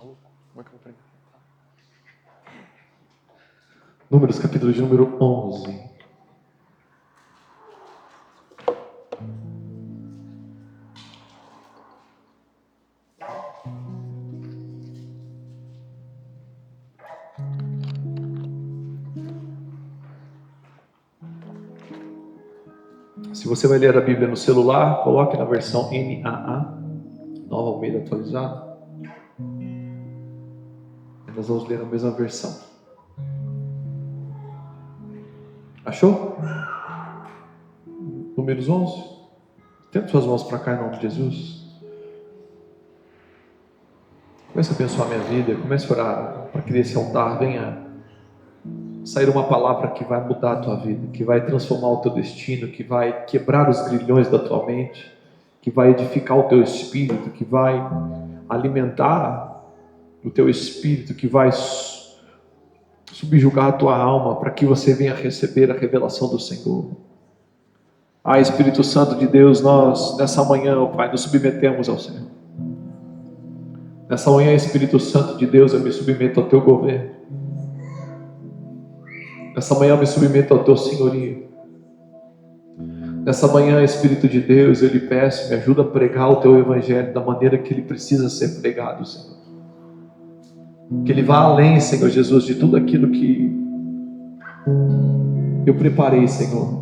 Maluco, como é que eu vou pregar? Números, capítulo de número 11. Se você vai ler a Bíblia no celular, coloque na versão NAA, Nova Almeida Atualizada. Nós vamos ler a mesma versão. Achou? Números 11. Tenta suas mãos para cá em nome de Jesus. Comece a abençoar minha vida. Comece a orar para que desse altar venha sair uma palavra que vai mudar a tua vida, que vai transformar o teu destino, que vai quebrar os grilhões da tua mente, que vai edificar o teu espírito, que vai alimentar o teu espírito, que vai subjugar a tua alma, para que você venha receber a revelação do Senhor. Espírito Santo de Deus, nós nessa manhã, ó Pai, nos submetemos ao Senhor. Nessa manhã, Espírito Santo de Deus, eu me submeto ao teu governo. Nessa manhã eu me submeto ao teu senhorio. Nessa manhã, Espírito de Deus, eu lhe peço, me ajuda a pregar o teu evangelho da maneira que ele precisa ser pregado, Senhor. Que ele vá além, Senhor Jesus, de tudo aquilo que eu preparei, Senhor.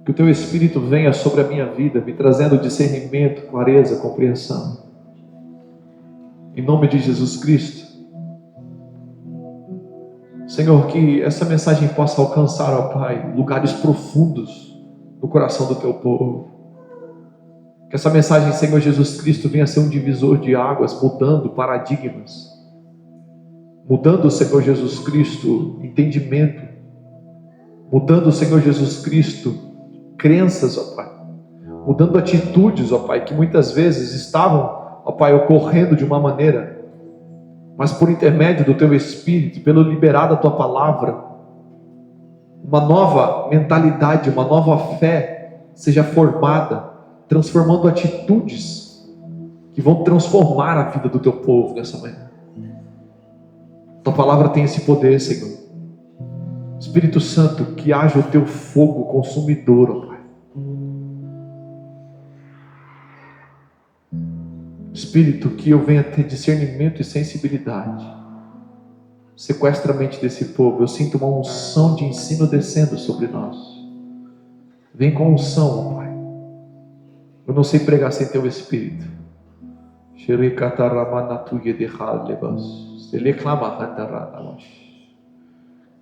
Que o teu Espírito venha sobre a minha vida, me trazendo discernimento, clareza, compreensão. Em nome de Jesus Cristo. Senhor, que essa mensagem possa alcançar, ó Pai, lugares profundos no coração do teu povo. Que essa mensagem, Senhor Jesus Cristo, venha ser um divisor de águas, mudando paradigmas. Mudando, Senhor Jesus Cristo, entendimento. Mudando, Senhor Jesus Cristo, crenças, ó Pai. Mudando atitudes, ó Pai, que muitas vezes estavam, ó Pai, ocorrendo de uma maneira, mas por intermédio do teu Espírito, pelo liberar da tua palavra, uma nova mentalidade, uma nova fé seja formada, transformando atitudes que vão transformar a vida do teu povo nessa manhã. Tua palavra tem esse poder, Senhor. Espírito Santo, que haja o teu fogo consumidor, ó Pai. Espírito, que eu venha ter discernimento e sensibilidade. Sequestra a mente desse povo. Eu sinto uma unção de ensino descendo sobre nós. Vem com unção, ó Pai. Eu não sei pregar sem teu Espírito.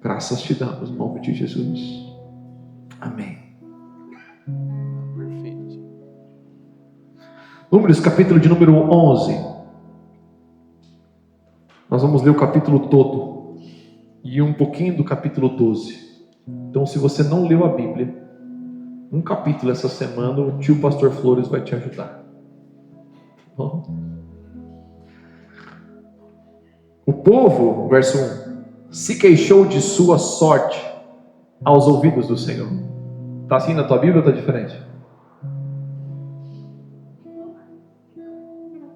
Graças te damos, no nome de Jesus. Amém. Números, capítulo de número 11. Nós vamos ler o capítulo todo e um pouquinho do capítulo 12. Então, se você não leu a Bíblia, um capítulo essa semana, o tio Pastor Flores vai te ajudar. Bom? O povo, verso 1, se queixou de sua sorte aos ouvidos do Senhor. Está assim na tua Bíblia ou está diferente?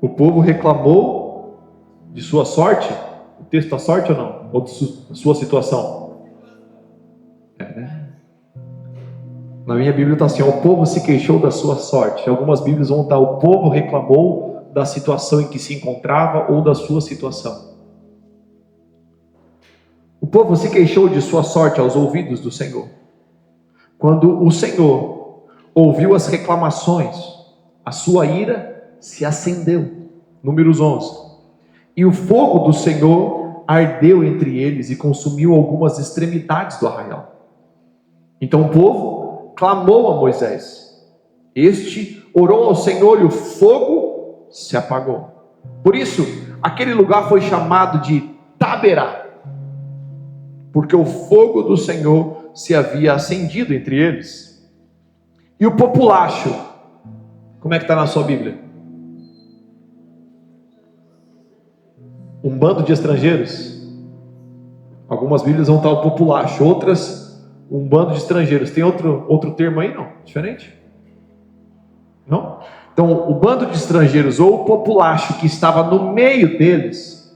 O povo reclamou de sua sorte. O texto está sorte ou não? Ou de sua situação? Né? Na minha Bíblia está assim: o povo se queixou da sua sorte. Algumas Bíblias vão estar: o povo reclamou da situação em que se encontrava ou da sua situação. O povo se queixou de sua sorte aos ouvidos do Senhor. Quando o Senhor ouviu as reclamações, a sua ira se acendeu. Números 11. E o fogo do Senhor ardeu entre eles e consumiu algumas extremidades do arraial. Então o povo clamou a Moisés. Este orou ao Senhor e o fogo se apagou. Por isso, aquele lugar foi chamado de Taberá, porque o fogo do Senhor se havia acendido entre eles. E o populacho, como é que está na sua Bíblia? Um bando de estrangeiros. Algumas Bíblias vão estar o populacho, outras um bando de estrangeiros. Tem outro termo aí, não? Diferente? Não? Então Então, o bando de estrangeiros ou o populacho que estava no meio deles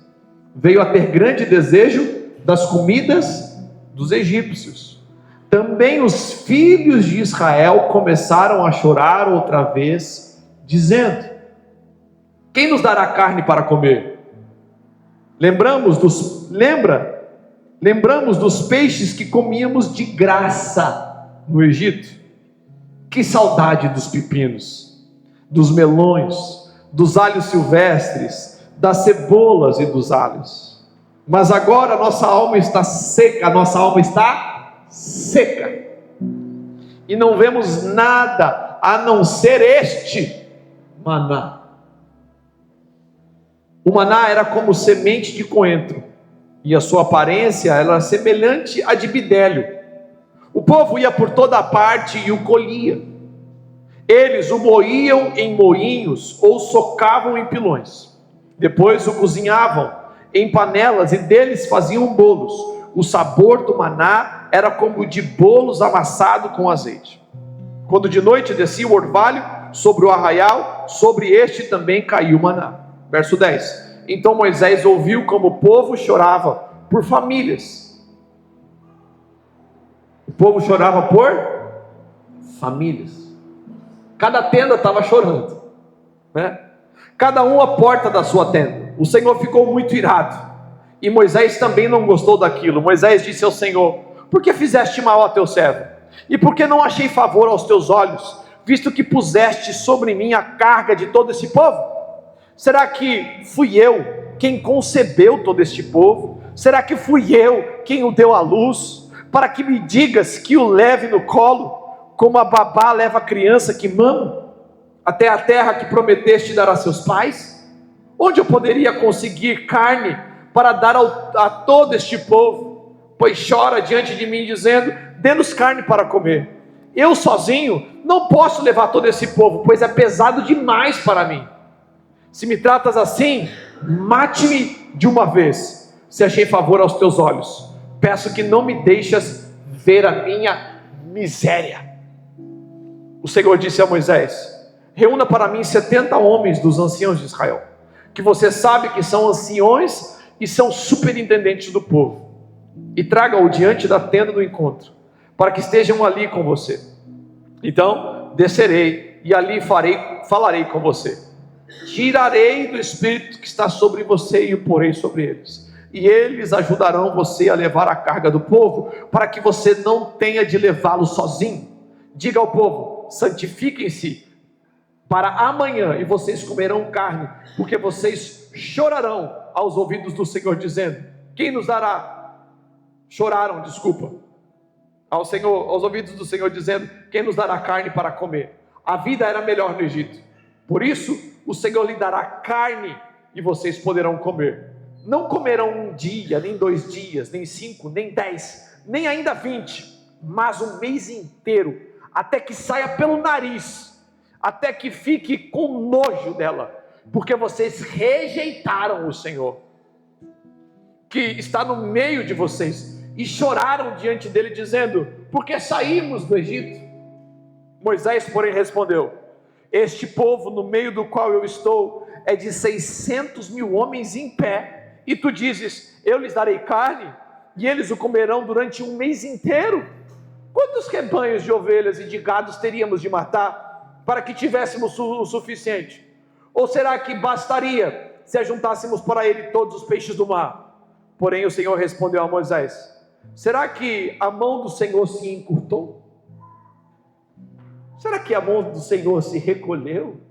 veio a ter grande desejo das comidas dos egípcios. Também os filhos de Israel começaram a chorar outra vez, dizendo: quem nos dará carne para comer? Lembramos dos peixes que comíamos de graça no Egito. Que saudade dos pepinos, dos melões, dos alhos silvestres, das cebolas e dos alhos. Mas agora nossa alma está seca, e não vemos nada a não ser este maná. O maná era como semente de coentro, e a sua aparência era semelhante à de bidélio. O povo ia por toda parte e o colhia. Eles o moíam em moinhos ou socavam em pilões. Depois o cozinhavam em panelas e deles faziam bolos. O sabor do maná era como o de bolos amassado com azeite. Quando de noite descia o orvalho sobre o arraial, sobre este também caiu o maná. Verso 10. Então Moisés ouviu como o povo chorava por famílias. O povo chorava por famílias. Cada tenda estava chorando, né? Cada um à porta da sua tenda. O Senhor ficou muito irado, e Moisés também não gostou daquilo. Moisés disse ao Senhor: por que fizeste mal a teu servo? E por que não achei favor aos teus olhos, visto que puseste sobre mim a carga de todo esse povo? Será que fui eu quem concebeu todo este povo? Será que fui eu quem o deu à luz? Para que me digas que o leve no colo, como a babá leva a criança que mama, até a terra que prometeste dar a seus pais? Onde eu poderia conseguir carne para dar a todo este povo? Pois chora diante de mim, dizendo: dê-nos carne para comer. Eu sozinho não posso levar todo esse povo, pois é pesado demais para mim. Se me tratas assim, mate-me de uma vez, se achei favor aos teus olhos. Peço que não me deixes ver a minha miséria. O Senhor disse a Moisés: reúna para mim 70 homens dos anciãos de Israel, que você sabe que são anciões e são superintendentes do povo, e traga-o diante da tenda do encontro, para que estejam ali com você. Então descerei e ali falarei com você. Tirarei do espírito que está sobre você e o porei sobre eles, e eles ajudarão você a levar a carga do povo, para que você não tenha de levá-lo sozinho. Diga ao povo: santifiquem-se para amanhã, e vocês comerão carne, porque vocês chorarão aos ouvidos do Senhor, dizendo: quem nos dará? Choraram, aos ouvidos do Senhor, dizendo: quem nos dará carne para comer? A vida era melhor no Egito, por isso o Senhor lhe dará carne e vocês poderão comer. Não comerão um dia, nem 2 dias, nem 5, nem 10, nem ainda 20, mas um mês inteiro, até que saia pelo nariz, até que fique com nojo dela, porque vocês rejeitaram o Senhor, que está no meio de vocês, e choraram diante dele, dizendo: por que saímos do Egito? Moisés, porém, respondeu: este povo no meio do qual eu estou é de 600 mil homens em pé, e tu dizes: eu lhes darei carne, e eles o comerão durante um mês inteiro? Quantos rebanhos de ovelhas e de gados teríamos de matar, para que tivéssemos o suficiente? Ou será que bastaria se ajuntássemos para ele todos os peixes do mar? Porém o Senhor respondeu a Moisés: será que a mão do Senhor se encurtou? Será que a mão do Senhor se recolheu?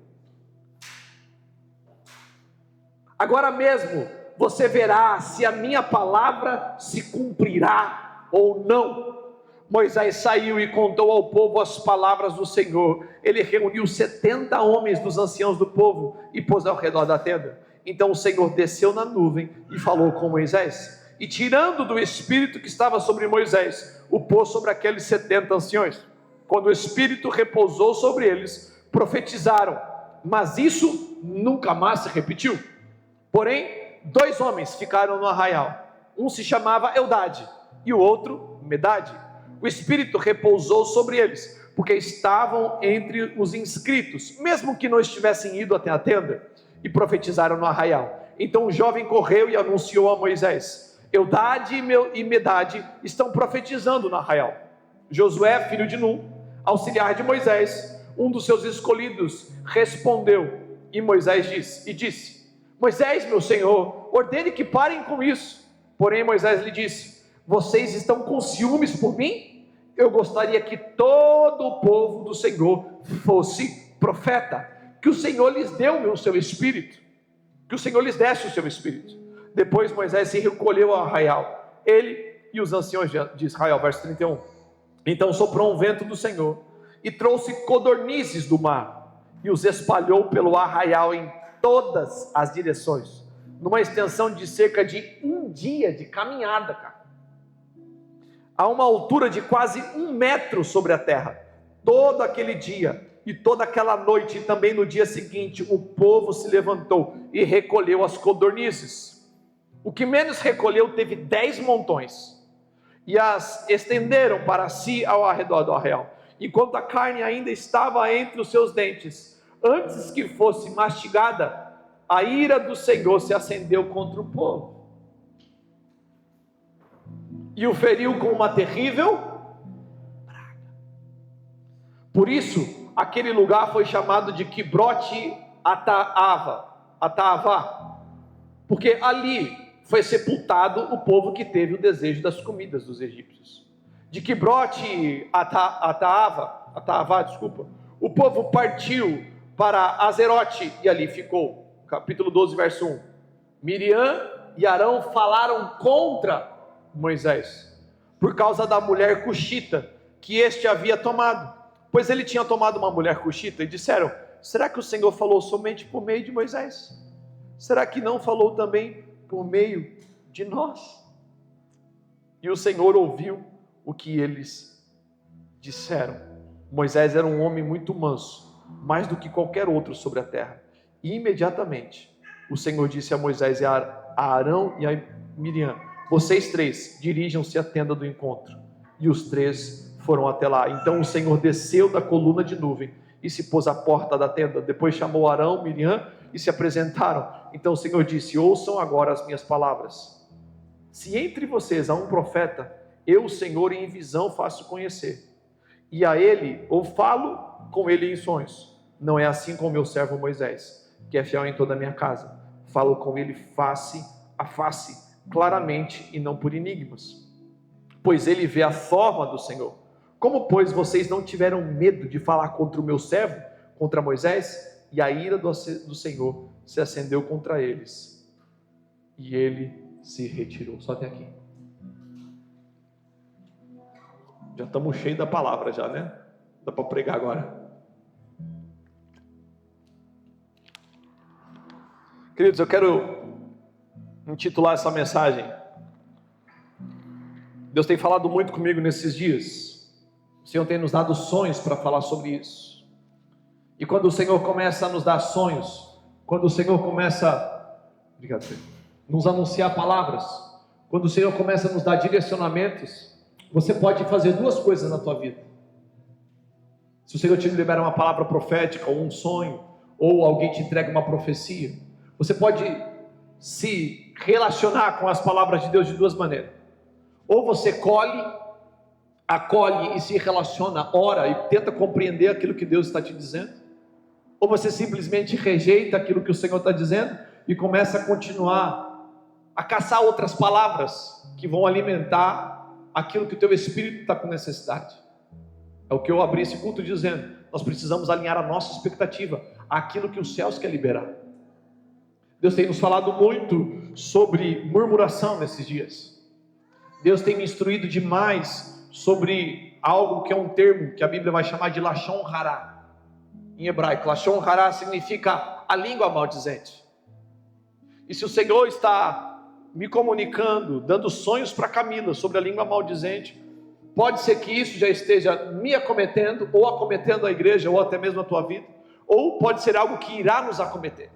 Agora mesmo você verá se a minha palavra se cumprirá ou não. Moisés saiu e contou ao povo as palavras do Senhor. Ele reuniu 70 homens dos anciãos do povo e pôs ao redor da tenda. Então o Senhor desceu na nuvem e falou com Moisés, e tirando do espírito que estava sobre Moisés, o pôs sobre aqueles 70 anciões. Quando o espírito repousou sobre eles, profetizaram, mas isso nunca mais se repetiu. Porém 2 homens ficaram no arraial, um se chamava Eldade e o outro Medade. O espírito repousou sobre eles, porque estavam entre os inscritos, mesmo que não estivessem ido até a tenda, e profetizaram no arraial. Então o jovem correu e anunciou a Moisés: Eldade e Medade estão profetizando no arraial. Josué, filho de Num, auxiliar de Moisés, um dos seus escolhidos, respondeu, e Moisés disse: Moisés, meu senhor, ordene que parem com isso. Porém Moisés lhe disse: vocês estão com ciúmes por mim? Eu gostaria que todo o povo do Senhor fosse profeta, que o Senhor lhes deu o seu espírito, que o Senhor lhes desse o seu espírito. Depois Moisés se recolheu ao arraial, ele e os anciãos de Israel. Verso 31. Então soprou um vento do Senhor e trouxe codornizes do mar e os espalhou pelo arraial em todas as direções, numa extensão de cerca de um dia de caminhada, cara, a uma altura de quase 1 metro sobre a terra. Todo aquele dia e toda aquela noite, e também no dia seguinte, o povo se levantou e recolheu as codornizes. O que menos recolheu teve 10 montões, e as estenderam para si ao redor do arraial, enquanto a carne ainda estava entre os seus dentes. Antes que fosse mastigada, a ira do Senhor se acendeu contra o povo, e o feriu com uma terrível praga. Por isso, aquele lugar foi chamado de Quibrote Ataavá, porque ali foi sepultado o povo que teve o desejo das comidas dos egípcios. De Quibrote Ataavá, o povo partiu para Azerote e ali ficou. Capítulo 12, verso 1. Miriam e Arão falaram contra Moisés, por causa da mulher cuxita que este havia tomado, pois ele tinha tomado uma mulher cuxita, e disseram: será que o Senhor falou somente por meio de Moisés? Será que não falou também por meio de nós? E o Senhor ouviu o que eles disseram. Moisés era um homem muito manso, mais do que qualquer outro sobre a terra. E imediatamente o Senhor disse a Moisés e a Arão e a Miriam: vocês 3 dirijam-se à tenda do encontro. E os 3 foram até lá. Então o Senhor desceu da coluna de nuvem e se pôs à porta da tenda. Depois chamou Arão, Miriam e se apresentaram. Então o Senhor disse: ouçam agora as minhas palavras. Se entre vocês há um profeta, eu, o Senhor, em visão faço conhecer, e a ele, ou falo com ele em sonhos. Não é assim com o meu servo Moisés, que é fiel em toda a minha casa. Falo com ele face a face, claramente e não por enigmas, pois ele vê a forma do Senhor. Como, pois, vocês não tiveram medo de falar contra o meu servo, contra Moisés? E a ira do Senhor se acendeu contra eles, e ele se retirou. Só até aqui. Já estamos cheios da palavra já, né? Dá para pregar agora. Queridos, eu quero intitular essa mensagem. Deus tem falado muito comigo nesses dias. O Senhor tem nos dado sonhos para falar sobre isso. E quando o Senhor começa a nos dar sonhos, quando o Senhor começa a nos anunciar palavras, quando o Senhor começa a nos dar direcionamentos, você pode fazer 2 coisas na tua vida. Se o Senhor te libera uma palavra profética, ou um sonho, ou alguém te entrega uma profecia, você pode se relacionar com as palavras de Deus de 2 maneiras. Ou você acolhe e se relaciona, ora e tenta compreender aquilo que Deus está te dizendo, ou você simplesmente rejeita aquilo que o Senhor está dizendo e começa a continuar a caçar outras palavras que vão alimentar aquilo que o teu espírito está com necessidade. É o que eu abri esse culto dizendo: nós precisamos alinhar a nossa expectativa àquilo que os céus quer liberar. Deus tem nos falado muito sobre murmuração nesses dias. Deus tem me instruído demais sobre algo que é um termo que a Bíblia vai chamar de Lashon Hará. Em hebraico, Lashon Hará significa a língua maldizente. E se o Senhor está me comunicando, dando sonhos para Camila sobre a língua maldizente, pode ser que isso já esteja me acometendo, ou acometendo a igreja, ou até mesmo a tua vida, ou pode ser algo que irá nos acometer.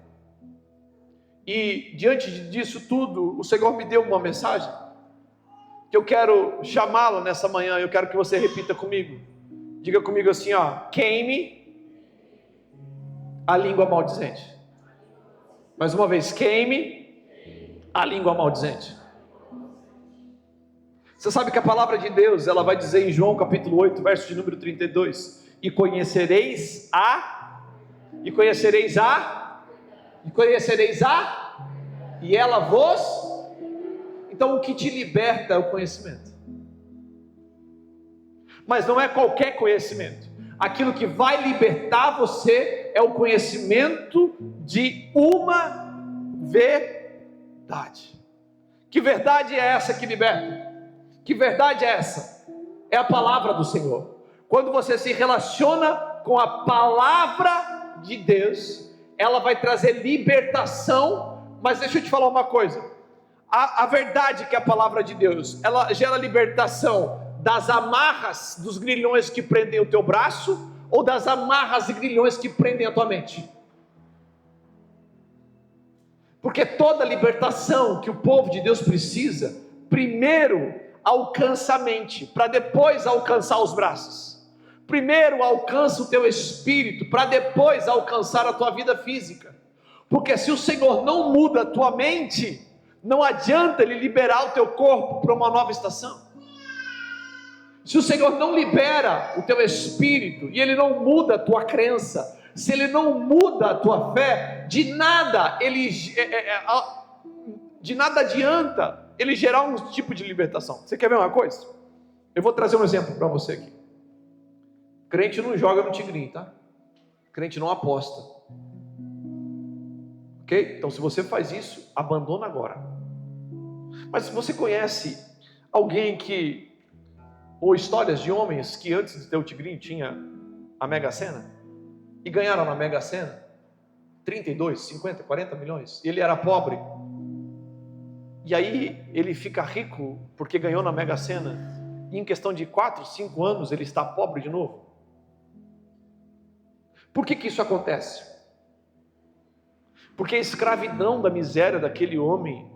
E diante disso tudo, o Senhor me deu uma mensagem que eu quero chamá-la nessa manhã. Eu quero que você repita comigo: Diga comigo assim, ó: queime a língua maldizente. Mais uma vez, queime a língua maldizente. Você sabe que a palavra de Deus, ela vai dizer em João capítulo 8, verso de número 32, e conhecereis a, e ela vos. Então o que te liberta é o conhecimento. Mas não é qualquer conhecimento. Aquilo que vai libertar você é o conhecimento de uma verdade. Que verdade é essa que liberta? Que verdade é essa? É a palavra do Senhor. Quando você se relaciona com a palavra de Deus, ela vai trazer libertação. Mas deixa eu te falar uma coisa: a verdade que é a palavra de Deus, ela gera libertação das amarras dos grilhões que prendem o teu braço, ou das amarras e grilhões que prendem a tua mente? Porque toda libertação que o povo de Deus precisa, primeiro alcança a mente, para depois alcançar os braços. Primeiro alcança o teu espírito, para depois alcançar a tua vida física. Porque se o Senhor não muda a tua mente, não adianta Ele liberar o teu corpo para uma nova estação. Se o Senhor não libera o teu espírito, e Ele não muda a tua crença, se Ele não muda a tua fé, de nada adianta Ele gerar um tipo de libertação. Você quer ver uma coisa? Eu vou trazer um exemplo para você aqui. Crente não joga no tigrinho, tá? Crente não aposta. Ok? Então se você faz isso, abandona agora. Mas se você conhece alguém que, ou histórias de homens que antes de ter o tigrinho tinha a Mega Sena, e ganharam na Mega Sena 32, 50, 40 milhões, e ele era pobre, e aí ele fica rico porque ganhou na Mega Sena, e em questão de 4, 5 anos ele está pobre de novo. Por que isso acontece? Porque a escravidão da miséria daquele homem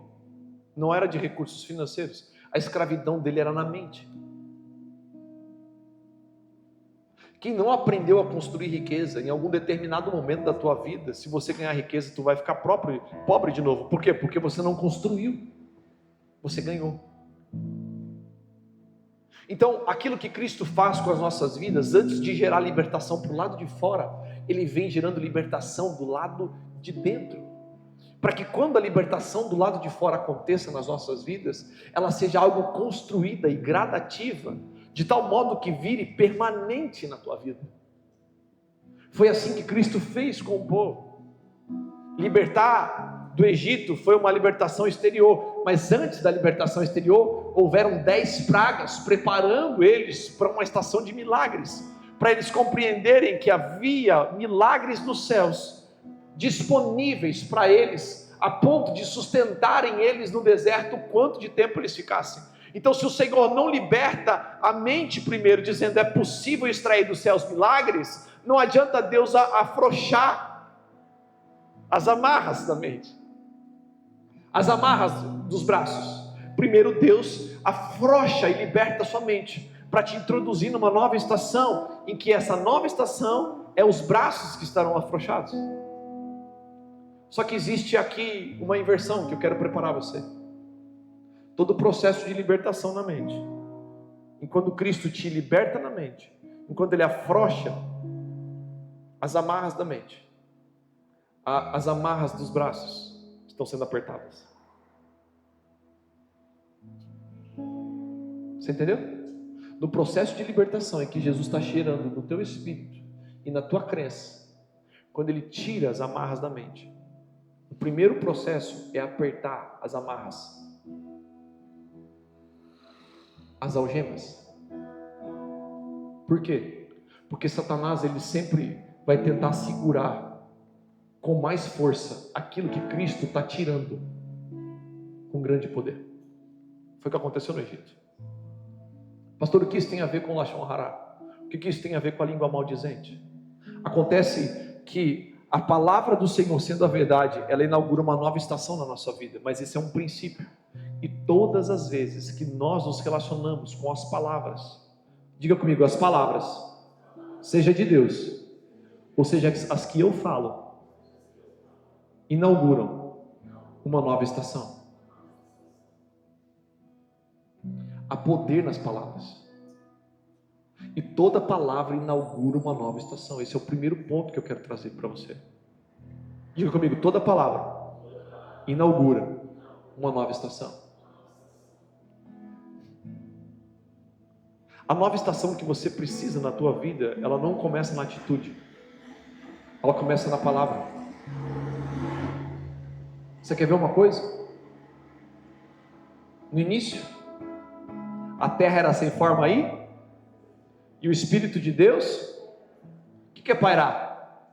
não era de recursos financeiros, a escravidão dele era na mente. Quem não aprendeu a construir riqueza, em algum determinado momento da tua vida, se você ganhar riqueza, tu vai ficar pobre de novo. Por quê? Porque você não construiu, você ganhou. Então, aquilo que Cristo faz com as nossas vidas, antes de gerar libertação para o lado de fora, Ele vem gerando libertação do lado de dentro, para que quando a libertação do lado de fora aconteça nas nossas vidas, ela seja algo construída e gradativa, de tal modo que vire permanente na tua vida. Foi assim que Cristo fez com o povo. Libertar do Egito foi uma libertação exterior, mas antes da libertação exterior, houveram 10 pragas, preparando eles para uma estação de milagres, para eles compreenderem que havia milagres nos céus, disponíveis para eles, a ponto de sustentarem eles no deserto, quanto de tempo eles ficassem. Então, se o Senhor não liberta a mente primeiro, dizendo é possível extrair dos céus milagres, não adianta Deus afrouxar as amarras da mente, as amarras dos braços. Primeiro Deus afrouxa e liberta a sua mente, para te introduzir numa nova estação, em que essa nova estação é os braços que estarão afrouxados. Só que existe aqui uma inversão que eu quero preparar você. Todo o processo de libertação na mente, enquanto Cristo te liberta na mente, enquanto Ele afrouxa as amarras da mente, as amarras dos braços estão sendo apertadas. Você entendeu? No processo de libertação em que Jesus está cheirando no teu espírito e na tua crença, quando Ele tira as amarras da mente, o primeiro processo é apertar as amarras, as algemas. Por quê? Porque Satanás, ele sempre vai tentar segurar com mais força aquilo que Cristo está tirando com grande poder. Foi o que aconteceu no Egito. Pastor, o que isso tem a ver com Lashon Hara? O que isso tem a ver com a língua maldizente? Acontece que a palavra do Senhor, sendo a verdade, ela inaugura uma nova estação na nossa vida, mas esse é um princípio. E todas as vezes que nós nos relacionamos com as palavras, diga comigo, as palavras, seja de Deus, ou seja, as que eu falo, inauguram uma nova estação. Há poder nas palavras. E toda palavra inaugura uma nova estação. Esse é o primeiro ponto que eu quero trazer para você. Diga comigo, toda palavra inaugura uma nova estação. A nova estação que você precisa na tua vida, ela não começa na atitude. Ela começa na palavra. Você quer ver uma coisa? No início, a terra era sem forma aí, e o Espírito de Deus, o que é pairar?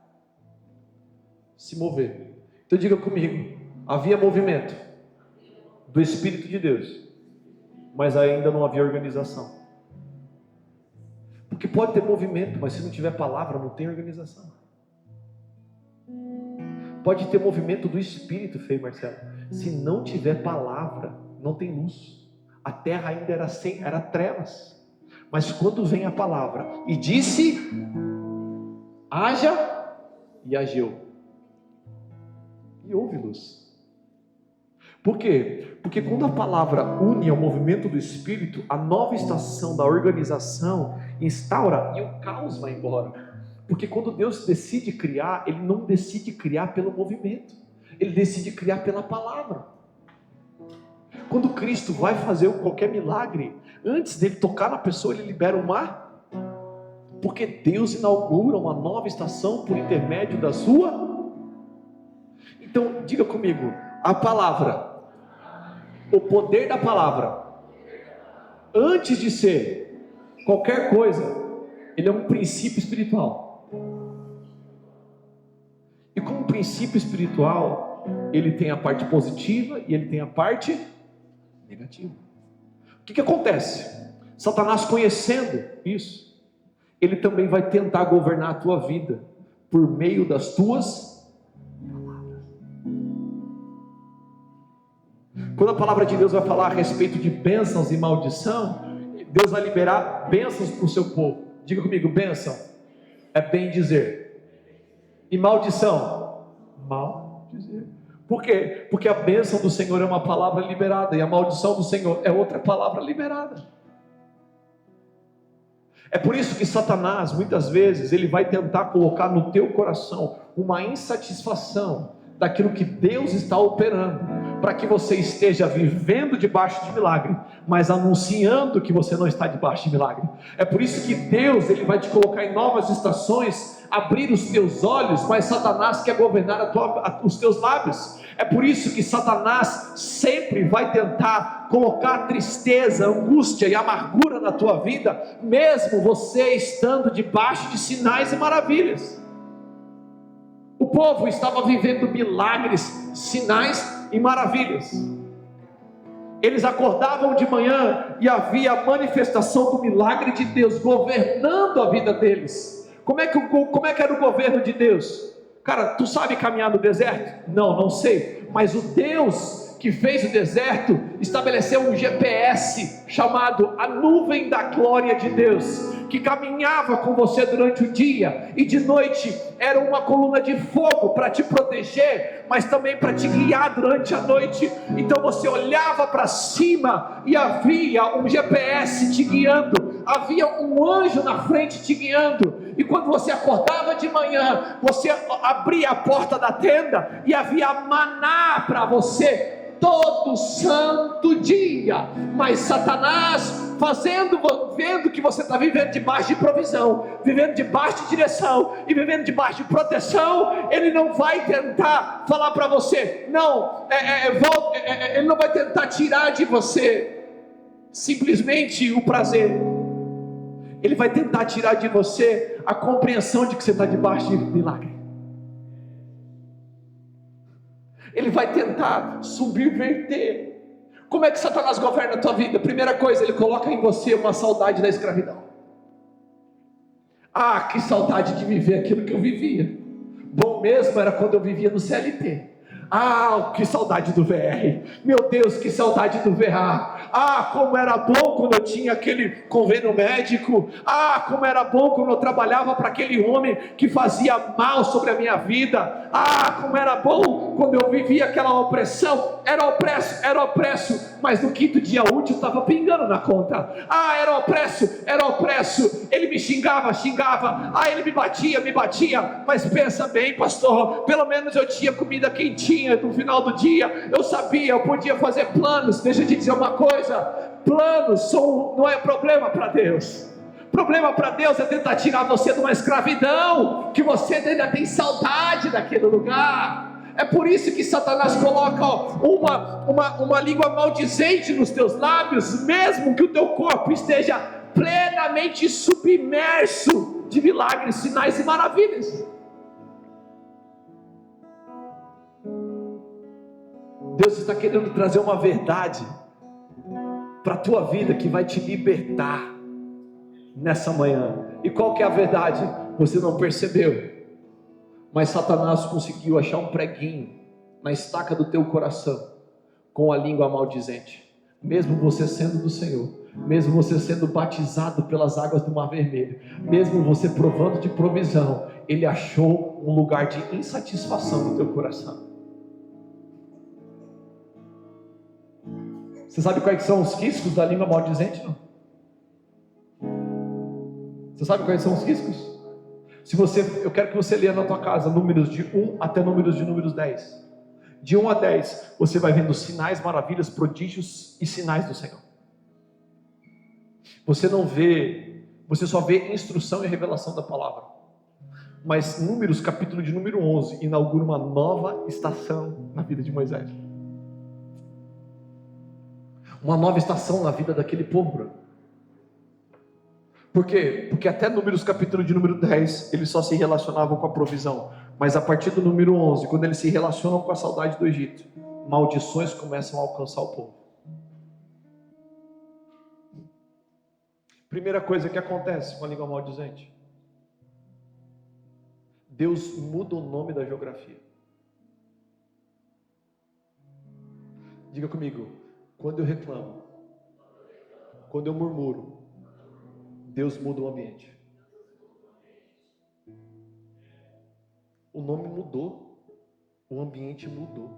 Se mover. Então diga comigo, havia movimento do Espírito de Deus, mas ainda não havia organização. Porque pode ter movimento, mas se não tiver palavra, não tem organização. Pode ter movimento do Espírito, Frei Marcelo, se não tiver palavra, não tem luz. A terra ainda era trevas. Mas quando vem a palavra, e disse, haja, e agiu. E houve luz. Por quê? Porque quando a palavra une ao movimento do Espírito, a nova estação da organização instaura e o caos vai embora. Porque quando Deus decide criar, Ele não decide criar pelo movimento, Ele decide criar pela palavra. Quando Cristo vai fazer qualquer milagre, antes dele tocar na pessoa, ele libera o mar. Porque Deus inaugura uma nova estação por intermédio da sua. Então, diga comigo, a palavra, o poder da palavra, antes de ser qualquer coisa, ele é um princípio espiritual. E como princípio espiritual, ele tem a parte positiva e ele tem a parte negativa. O que acontece? Satanás, conhecendo isso, ele também vai tentar governar a tua vida por meio das tuas palavras. Quando a palavra de Deus vai falar a respeito de bênçãos e maldição, Deus vai liberar bênçãos para o seu povo. Diga comigo, bênção é bem dizer, e maldição, mal dizer. Por quê? Porque a bênção do Senhor é uma palavra liberada, e a maldição do Senhor é outra palavra liberada. É por isso que Satanás, muitas vezes, ele vai tentar colocar no teu coração uma insatisfação daquilo que Deus está operando, para que você esteja vivendo debaixo de milagre, mas anunciando que você não está debaixo de milagre. É por isso que Deus, ele vai te colocar em novas estações, abrir os teus olhos, mas Satanás quer governar os teus lábios. É por isso que Satanás sempre vai tentar colocar tristeza, angústia e amargura na tua vida, mesmo você estando debaixo de sinais e maravilhas. O povo estava vivendo milagres, sinais e maravilhas. Eles acordavam de manhã e havia a manifestação do milagre de Deus governando a vida deles. Como é que era o governo de Deus? Cara, tu sabe caminhar no deserto? Não sei. Mas o Deus que fez o deserto estabeleceu um GPS chamado a nuvem da glória de Deus, que caminhava com você durante o dia, e de noite era uma coluna de fogo para te proteger, mas também para te guiar durante a noite. Então você olhava para cima e havia um GPS te guiando, havia um anjo na frente te guiando. E quando você acordava de manhã, você abria a porta da tenda e havia maná para você todo santo dia. Mas Satanás, vendo que você está vivendo debaixo de provisão, vivendo debaixo de direção e vivendo debaixo de proteção, ele não vai tentar falar para você, ele não vai tentar tirar de você simplesmente o prazer. Ele vai tentar tirar de você a compreensão de que você está debaixo de milagre. Ele vai tentar subverter. Como é que Satanás governa a tua vida? Primeira coisa, ele coloca em você uma saudade da escravidão. Ah, que saudade de viver aquilo que eu vivia. Bom mesmo era quando eu vivia no CLT. Ah, que saudade do VR. Meu Deus, que saudade do VA. Ah, como era bom quando eu tinha aquele convênio médico. Ah, como era bom quando eu trabalhava para aquele homem que fazia mal sobre a minha vida. Ah, como era bom quando eu vivia aquela opressão. Era opresso, mas no quinto dia útil estava pingando na conta. Ah, era opresso. Ele me xingava. Ah, ele me batia. Mas pensa bem, pastor, pelo menos eu tinha comida quentinha no final do dia. Eu sabia, eu podia fazer planos. Deixa eu te dizer uma coisa: planos não é problema para Deus. Problema para Deus é tentar tirar você de uma escravidão, que você ainda tem saudade daquele lugar. É por isso que Satanás coloca uma língua maldizente nos teus lábios, mesmo que o teu corpo esteja plenamente submerso de milagres, sinais e maravilhas. Deus está querendo trazer uma verdade para a tua vida que vai te libertar nessa manhã. E qual que é a verdade? Você não percebeu, mas Satanás conseguiu achar um preguinho na estaca do teu coração com a língua maldizente. Mesmo você sendo do Senhor, mesmo você sendo batizado pelas águas do Mar Vermelho, mesmo você provando de provisão, ele achou um lugar de insatisfação no teu coração. Você sabe quais são os riscos da língua maldizente? Não? Você sabe quais são os riscos? Eu quero que você leia na tua casa números de 1 até números 10. De 1 a 10, você vai vendo sinais, maravilhas, prodígios e sinais do Senhor. Você só vê instrução e revelação da palavra. Mas Números, capítulo de número 11, inaugura uma nova estação na vida de Moisés. Uma nova estação na vida daquele povo. Por quê? Porque até Números capítulo de número 10, eles só se relacionavam com a provisão. Mas a partir do número 11, quando eles se relacionam com a saudade do Egito, maldições começam a alcançar o povo. Primeira coisa que acontece com a língua maldizente: Deus muda o nome da geografia. Diga comigo: quando eu reclamo, quando eu murmuro, Deus muda o ambiente. O nome mudou, o ambiente mudou.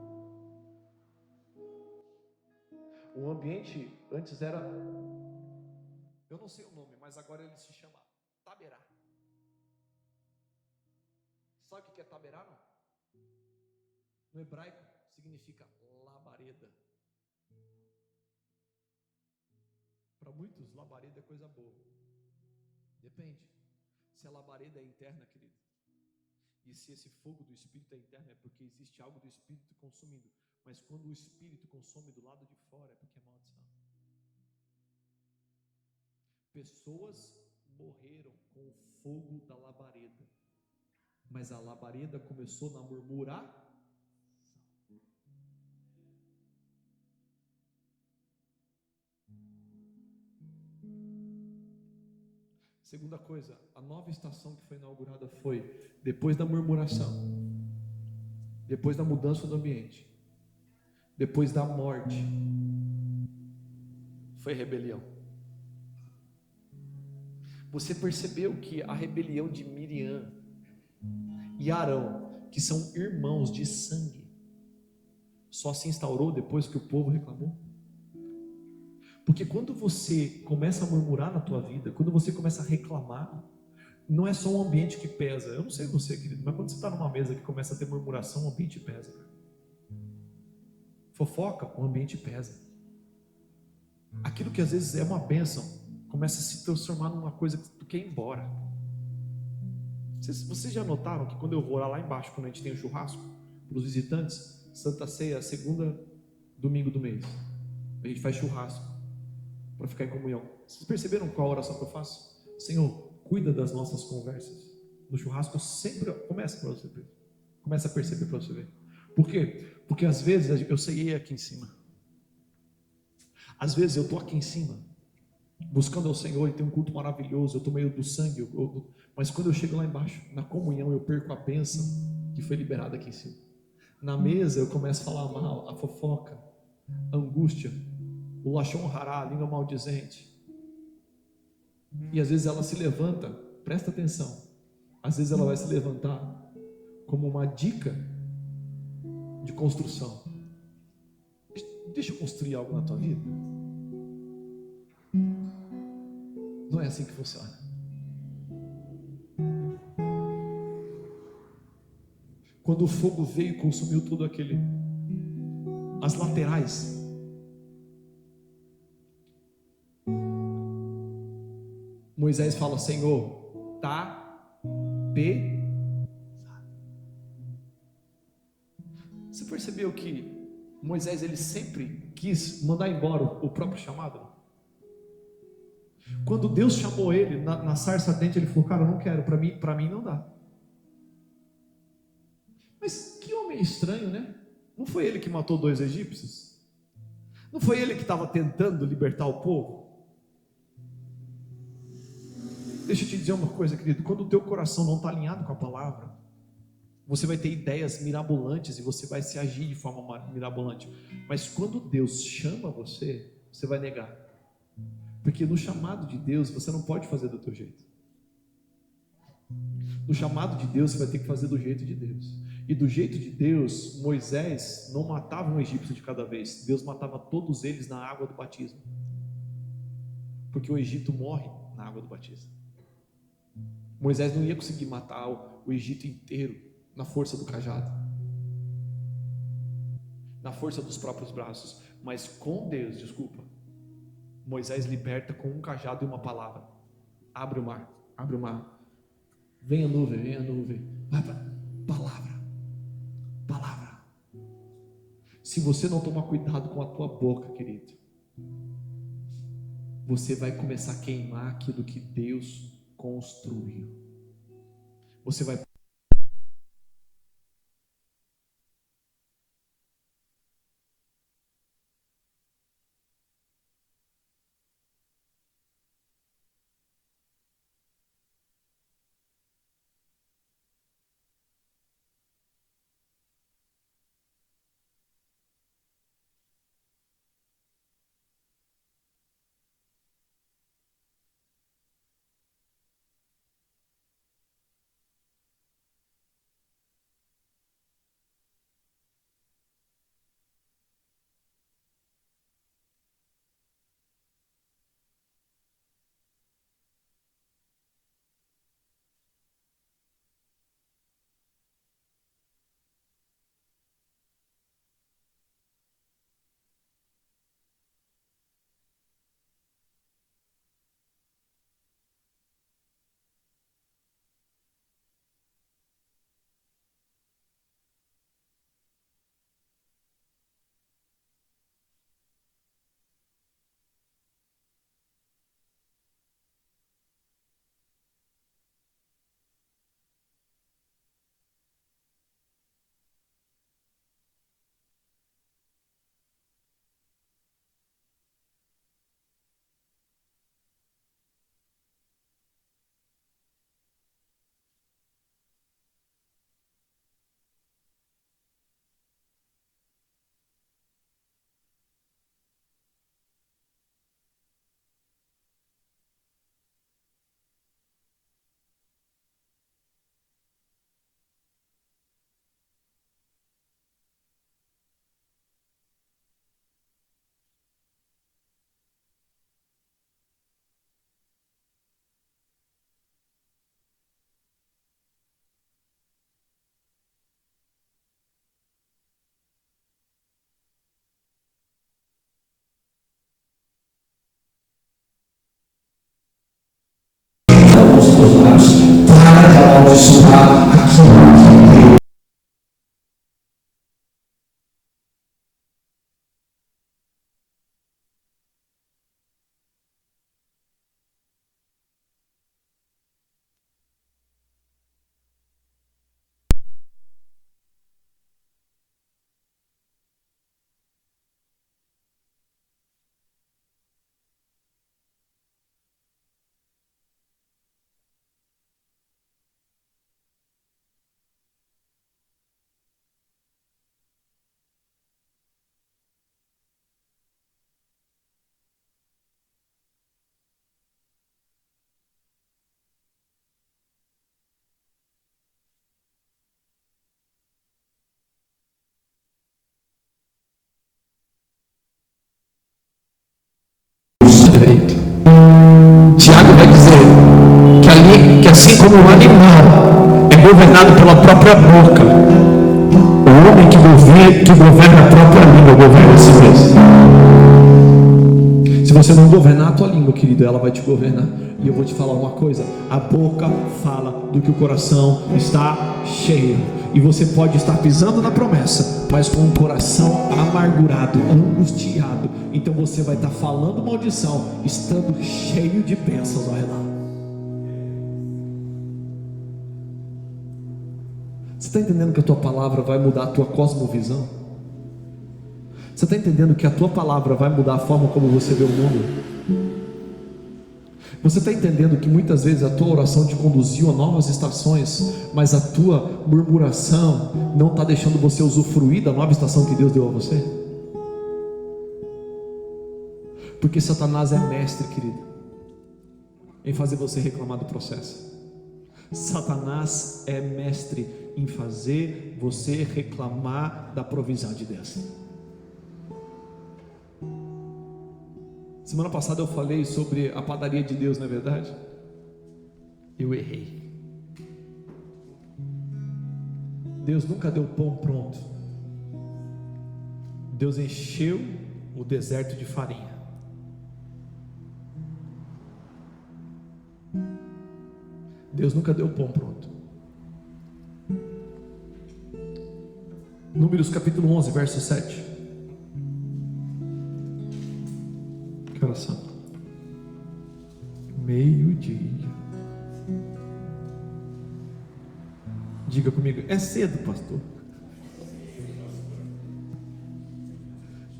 O ambiente antes era, eu não sei o nome, mas agora ele se chama Taberá. Sabe o que é Taberá, não? No hebraico significa labareda. Para muitos, labareda é coisa boa. Depende. Se a labareda é interna, querido, e se esse fogo do Espírito é interno, é porque existe algo do Espírito consumindo. Mas quando o Espírito consome do lado de fora, é porque é maldição. Pessoas morreram com o fogo da labareda, mas a labareda começou na murmuração. Segunda coisa, a nova estação que foi inaugurada foi depois da murmuração, depois da mudança do ambiente, depois da morte, foi rebelião. Você percebeu que a rebelião de Miriam e Arão, que são irmãos de sangue, só se instaurou depois que o povo reclamou? Porque quando você começa a murmurar na tua vida, quando você começa a reclamar, não é só um ambiente que pesa. Eu não sei você, querido, mas quando você está numa mesa que começa a ter murmuração, o ambiente pesa. Fofoca, o ambiente pesa. Aquilo que às vezes é uma bênção, começa a se transformar numa coisa que tu quer ir embora. Vocês já notaram que quando eu vou lá embaixo, quando a gente tem o churrasco, para os visitantes, Santa Ceia, segunda domingo do mês, a gente faz churrasco para ficar em comunhão. Vocês perceberam qual a oração que eu faço? Senhor, cuida das nossas conversas. No churrasco sempre começa para você ver. Começa a perceber para você ver. Por quê? Porque às vezes eu ceiei aqui em cima. Às vezes eu estou aqui em cima, buscando ao Senhor, e tem um culto maravilhoso, eu estou meio do sangue, mas quando eu chego lá embaixo, na comunhão, eu perco a bênção que foi liberada aqui em cima. Na mesa eu começo a falar mal, a fofoca, a angústia, o lachon hará, a língua maldizente. E às vezes ela se levanta, presta atenção, às vezes ela vai se levantar como uma dica de construção. Deixa eu construir algo na tua vida. Não é assim que funciona. Quando o fogo veio e consumiu tudo aquele, as laterais, Moisés fala: Senhor, tá pesado. Você percebeu que Moisés ele sempre quis mandar embora o próprio chamado? Quando Deus chamou ele na sarça ardente, ele falou: cara, eu não quero, para mim não dá. Mas que homem estranho, né? Não foi ele que matou 2 egípcios? Não foi ele que estava tentando libertar o povo? Deixa eu te dizer uma coisa, querido: quando o teu coração não está alinhado com a palavra, você vai ter ideias mirabolantes e você vai se agir de forma mirabolante. Mas quando Deus chama você, você vai negar. Porque no chamado de Deus, você não pode fazer do teu jeito. No chamado de Deus, você vai ter que fazer do jeito de Deus. E do jeito de Deus, Moisés não matava um egípcio de cada vez. Deus matava todos eles na água do batismo. Porque o Egito morre na água do batismo. Moisés não ia conseguir matar o Egito inteiro na força do cajado, na força dos próprios braços. Mas com Deus, Moisés liberta com um cajado e uma palavra. Abre o mar, abre o mar. Venha nuvem, venha nuvem. Palavra, palavra. Se você não tomar cuidado com a tua boca, querido, você vai começar a queimar aquilo que Deus construiu. Você vai como um animal é governado pela própria boca, o homem que governa a própria língua governa a si mesmo. Se você não governar a tua língua, querido, ela vai te governar. E eu vou te falar uma coisa: a boca fala do que o coração está cheio. E você pode estar pisando na promessa, mas com um coração amargurado, angustiado. Então você vai estar falando maldição, estando cheio de bênçãos ao redor. Você está entendendo que a tua palavra vai mudar a tua cosmovisão? Você está entendendo que a tua palavra vai mudar a forma como você vê o mundo? Você está entendendo que muitas vezes a tua oração te conduziu a novas estações, mas a tua murmuração não está deixando você usufruir da nova estação que Deus deu a você? Porque Satanás é mestre, querido, em fazer você reclamar do processo. Satanás é mestre em fazer você reclamar da provisão de Deus. Semana passada eu falei sobre a padaria de Deus, não é verdade? Eu errei. Deus nunca deu pão pronto. Deus encheu o deserto de farinha. Deus nunca deu pão pronto. Números capítulo 11, verso 7. Que oração? Meio-dia. Diga comigo: é cedo, pastor.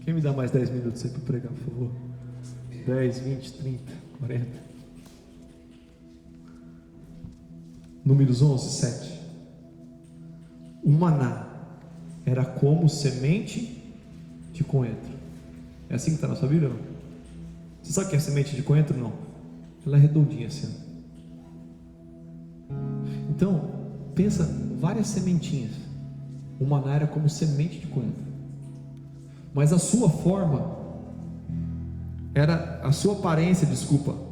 Quem me dá mais 10 minutos aí para pregar, por favor? 10, 20, 30, 40. Números 11, 7. O maná era como semente de coentro. É assim que está na sua Bíblia, não? Você sabe o que é semente de coentro? Não. Ela é redondinha assim. Então, pensa, várias sementinhas. O maná era como semente de coentro. Mas a sua forma, a sua aparência,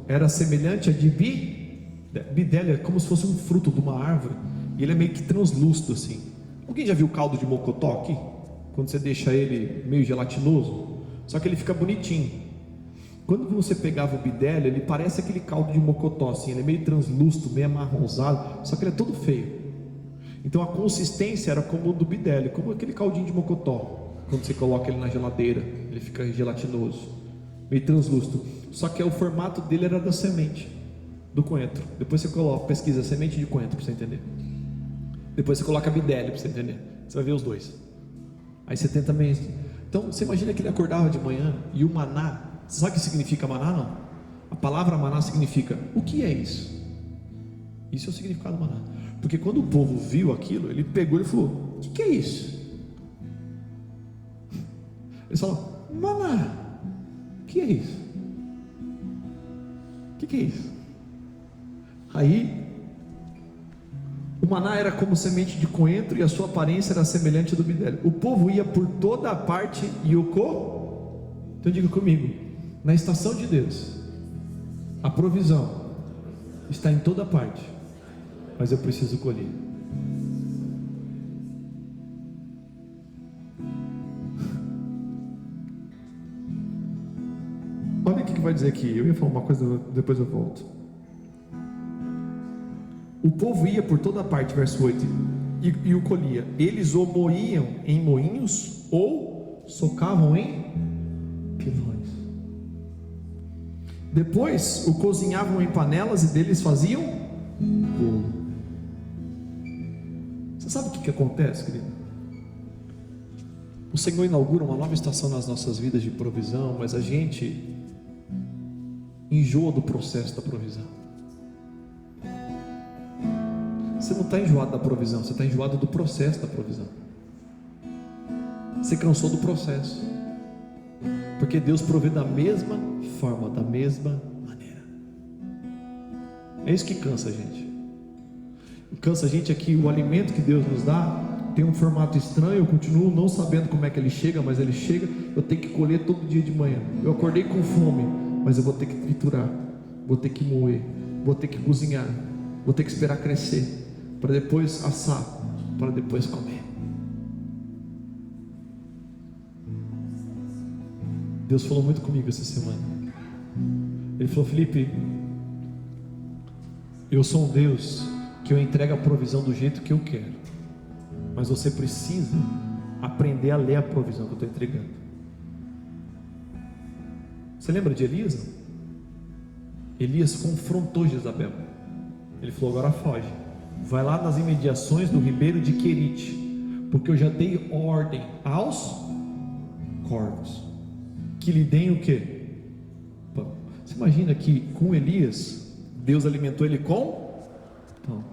era semelhante a de bidélia, como se fosse um fruto de uma árvore. E ele é meio que translúcido assim. Alguém já viu o caldo de mocotó aqui? Quando você deixa ele meio gelatinoso, só que ele fica bonitinho. Quando você pegava o bidélio, ele parece aquele caldo de mocotó assim, ele é meio translúcido, meio amarronzado, só que ele é todo feio. Então a consistência era como o do bidélio, como aquele caldinho de mocotó. Quando você coloca ele na geladeira, ele fica gelatinoso, meio translúcido. Só que o formato dele era da semente do coentro. Depois você pesquisa semente de coentro para você entender. Depois você coloca bidélio para você entender. Você vai ver os dois. Aí você tenta mesmo. Então você imagina que ele acordava de manhã e o maná. Sabe o que significa maná? Não. A palavra maná significa: o que é isso? Isso é o significado do maná. Porque quando o povo viu aquilo, ele pegou e falou: o que é isso? Eles falaram: maná. O que é isso? O que é isso? Aí o maná era como semente de coentro e a sua aparência era semelhante do bidélio. O povo ia por toda a parte e o Então diga comigo: na estação de Deus, a provisão está em toda parte, mas eu preciso colher. Olha o que vai dizer aqui. Eu ia falar uma coisa, depois eu volto. O povo ia por toda parte, verso 8, e o colhia. Eles o moíam em moinhos ou socavam em pilões. Depois o cozinhavam em panelas e deles faziam bolo. Você sabe o que acontece, querido? O Senhor inaugura uma nova estação nas nossas vidas de provisão, mas a gente enjoa do processo da provisão. Você não está enjoado da provisão, você está enjoado do processo da provisão. Você cansou do processo, porque Deus provê da mesma forma, da mesma maneira. É isso que cansa a gente. Cansa a gente é que o alimento que Deus nos dá tem um formato estranho. Eu continuo não sabendo como é que ele chega, mas ele chega. Eu tenho que colher todo dia de manhã. Eu acordei com fome, mas eu vou ter que triturar, vou ter que moer, vou ter que cozinhar. Vou ter que esperar crescer, para depois assar, para depois comer. Deus falou muito comigo essa semana. Ele falou: Felipe, eu sou um Deus que eu entrego a provisão do jeito que eu quero, mas você precisa aprender a ler a provisão que eu estou entregando. Você lembra de Elias? Não? Elias confrontou Jezabel. Ele falou: agora foge, vai lá nas imediações do ribeiro de Querite, porque eu já dei ordem aos corvos que lhe deem o quê? Pão. Você imagina que com Elias, Deus alimentou ele com pão,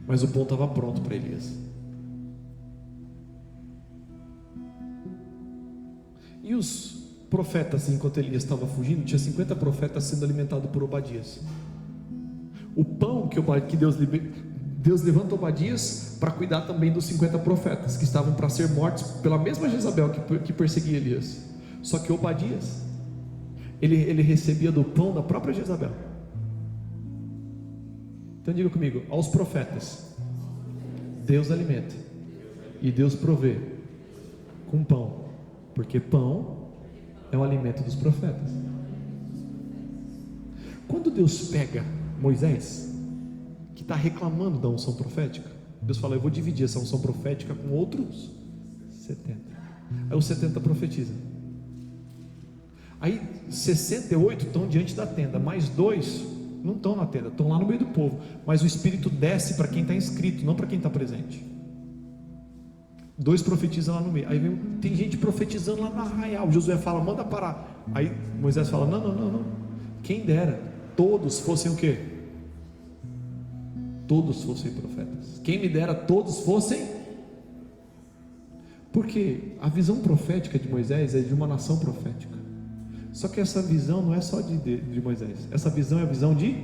mas o pão estava pronto para Elias. E os profetas, enquanto Elias estava fugindo, tinha 50 profetas sendo alimentados por Obadias. O pão que Deus levanta Obadias para cuidar também dos 50 profetas que estavam para ser mortos pela mesma Jezabel que perseguia Elias. Só que Obadias, ele recebia do pão da própria Jezabel. Então diga comigo: aos profetas Deus alimenta e Deus provê com pão, porque pão é o alimento dos profetas. Quando Deus pega Moisés, que está reclamando da unção profética, Deus fala: eu vou dividir essa unção profética com outros 70. Aí os 70 profetizam. Aí 68 estão diante da tenda, mais 2 não estão na tenda, estão lá no meio do povo. Mas o Espírito desce para quem está inscrito, não para quem está presente. 2 profetizam lá no meio. Aí tem gente profetizando lá na arraial. Josué fala: manda parar. Aí Moisés fala: não. Quem dera todos fossem o quê? Todos fossem profetas. Quem me dera todos fossem. Porque a visão profética de Moisés é de uma nação profética. Só que essa visão não é só de Moisés. Essa visão é a visão de...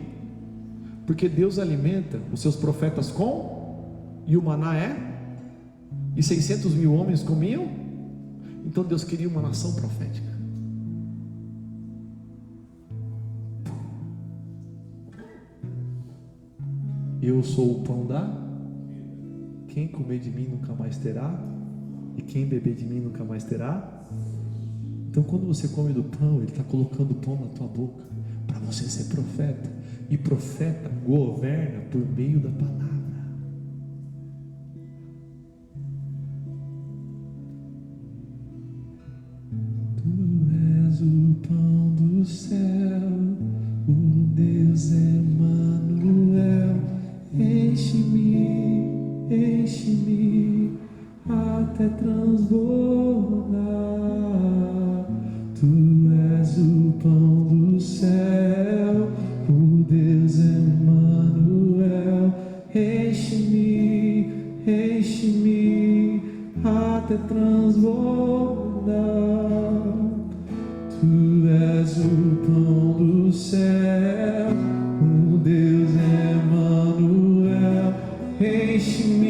Porque Deus alimenta os seus profetas com... E o maná é... E 600 mil homens comiam. Então Deus queria uma nação profética. Eu sou o pão da... Quem comer de mim nunca mais terá, e quem beber de mim nunca mais terá. Então quando você come do pão, Ele está colocando o pão na tua boca, para você ser profeta. E profeta governa por meio da palavra. Tu és o pão do céu, o Deus Emanuel. Enche-me até transbordar. Tu és o pão do céu, o Deus Emanuel. Enche-me até transbordar. Tu és o pão do céu, o Deus Emanuel. Enche-me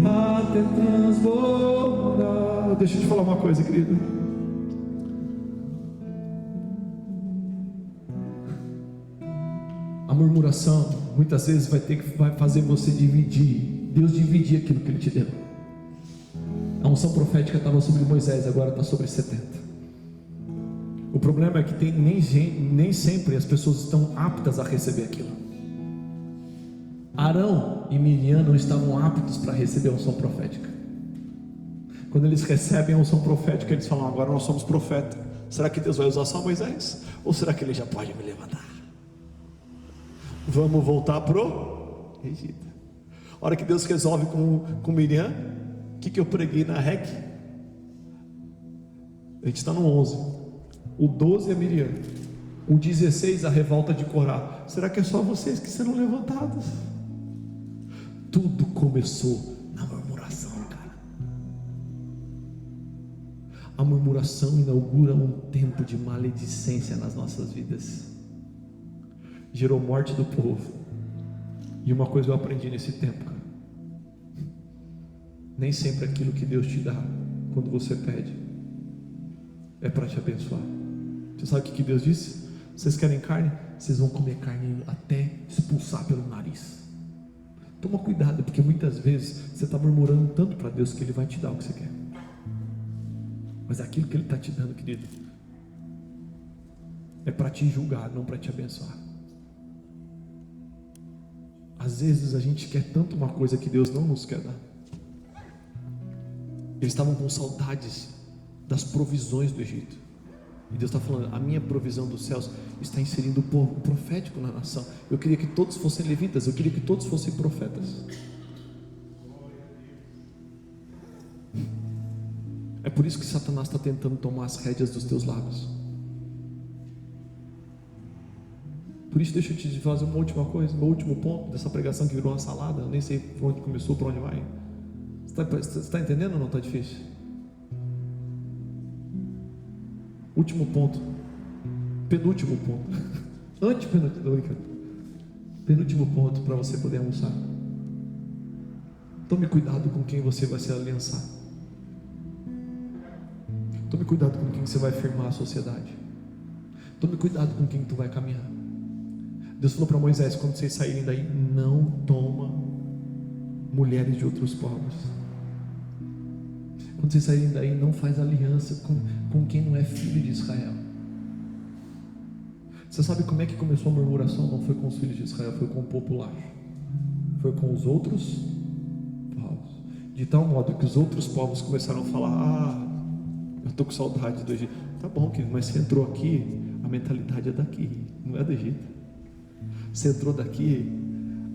até transbordar. Deixa eu te falar uma coisa, querido. A murmuração muitas vezes vai fazer você dividir. Deus dividir aquilo que Ele te deu. A unção profética estava sobre Moisés, agora está sobre 70. O problema é que nem sempre as pessoas estão aptas a receber aquilo. Arão e Miriam não estavam aptos para receber a unção profética. Quando eles recebem a unção profética, eles falam: agora nós somos profeta. Será que Deus vai usar só Moisés? Ou será que Ele já pode me levantar? Vamos voltar pro Egito. A hora que Deus resolve com Miriam, o que eu preguei na REC? A gente está no 11. O 12 é Miriam. O 16, a revolta de Corá. Será que é só vocês que serão levantados? Tudo começou na murmuração, cara. A murmuração inaugura um tempo de maledicência nas nossas vidas. Gerou morte do povo. E uma coisa eu aprendi nesse tempo, cara: nem sempre aquilo que Deus te dá quando você pede é para te abençoar. Você sabe o que Deus disse? Vocês querem carne? vocês vão comer carne até expulsar pelo nariz. Toma cuidado, porque muitas vezes você está murmurando tanto para Deus que Ele vai te dar o que você quer. Mas aquilo que Ele está te dando, querido, é para te julgar, não para te abençoar. Às vezes a gente quer tanto uma coisa que Deus não nos quer dar. Eles estavam com saudades das provisões do Egito. E Deus está falando, a minha provisão dos céus está inserindo o povo profético na nação. Eu queria que todos fossem levitas, eu queria que todos fossem profetas. É por isso que Satanás está tentando tomar as rédeas dos teus lábios. Por isso deixa eu te fazer uma última coisa, meu último ponto dessa pregação que virou uma salada. Eu nem sei por onde começou, por onde vai. Você está entendendo ou não está difícil? Último ponto, penúltimo ponto, antepenúltimo, penúltimo ponto para você poder almoçar. Tome cuidado com quem você vai se aliançar. Tome cuidado com quem você vai firmar a sociedade. Tome cuidado com quem tu vai caminhar. Deus falou para Moisés, quando vocês saírem daí, não toma mulheres de outros povos. Quando vocês saírem daí, não faz aliança com quem não é filho de Israel. Você sabe como é que começou a murmuração? Não foi com os filhos de Israel, foi com o popular. Foi com os outros povos. De tal modo que os outros povos começaram a falar, eu estou com saudade do Egito. Tá bom, querido, mas você entrou aqui, a mentalidade é daqui, não é do Egito. Você entrou daqui,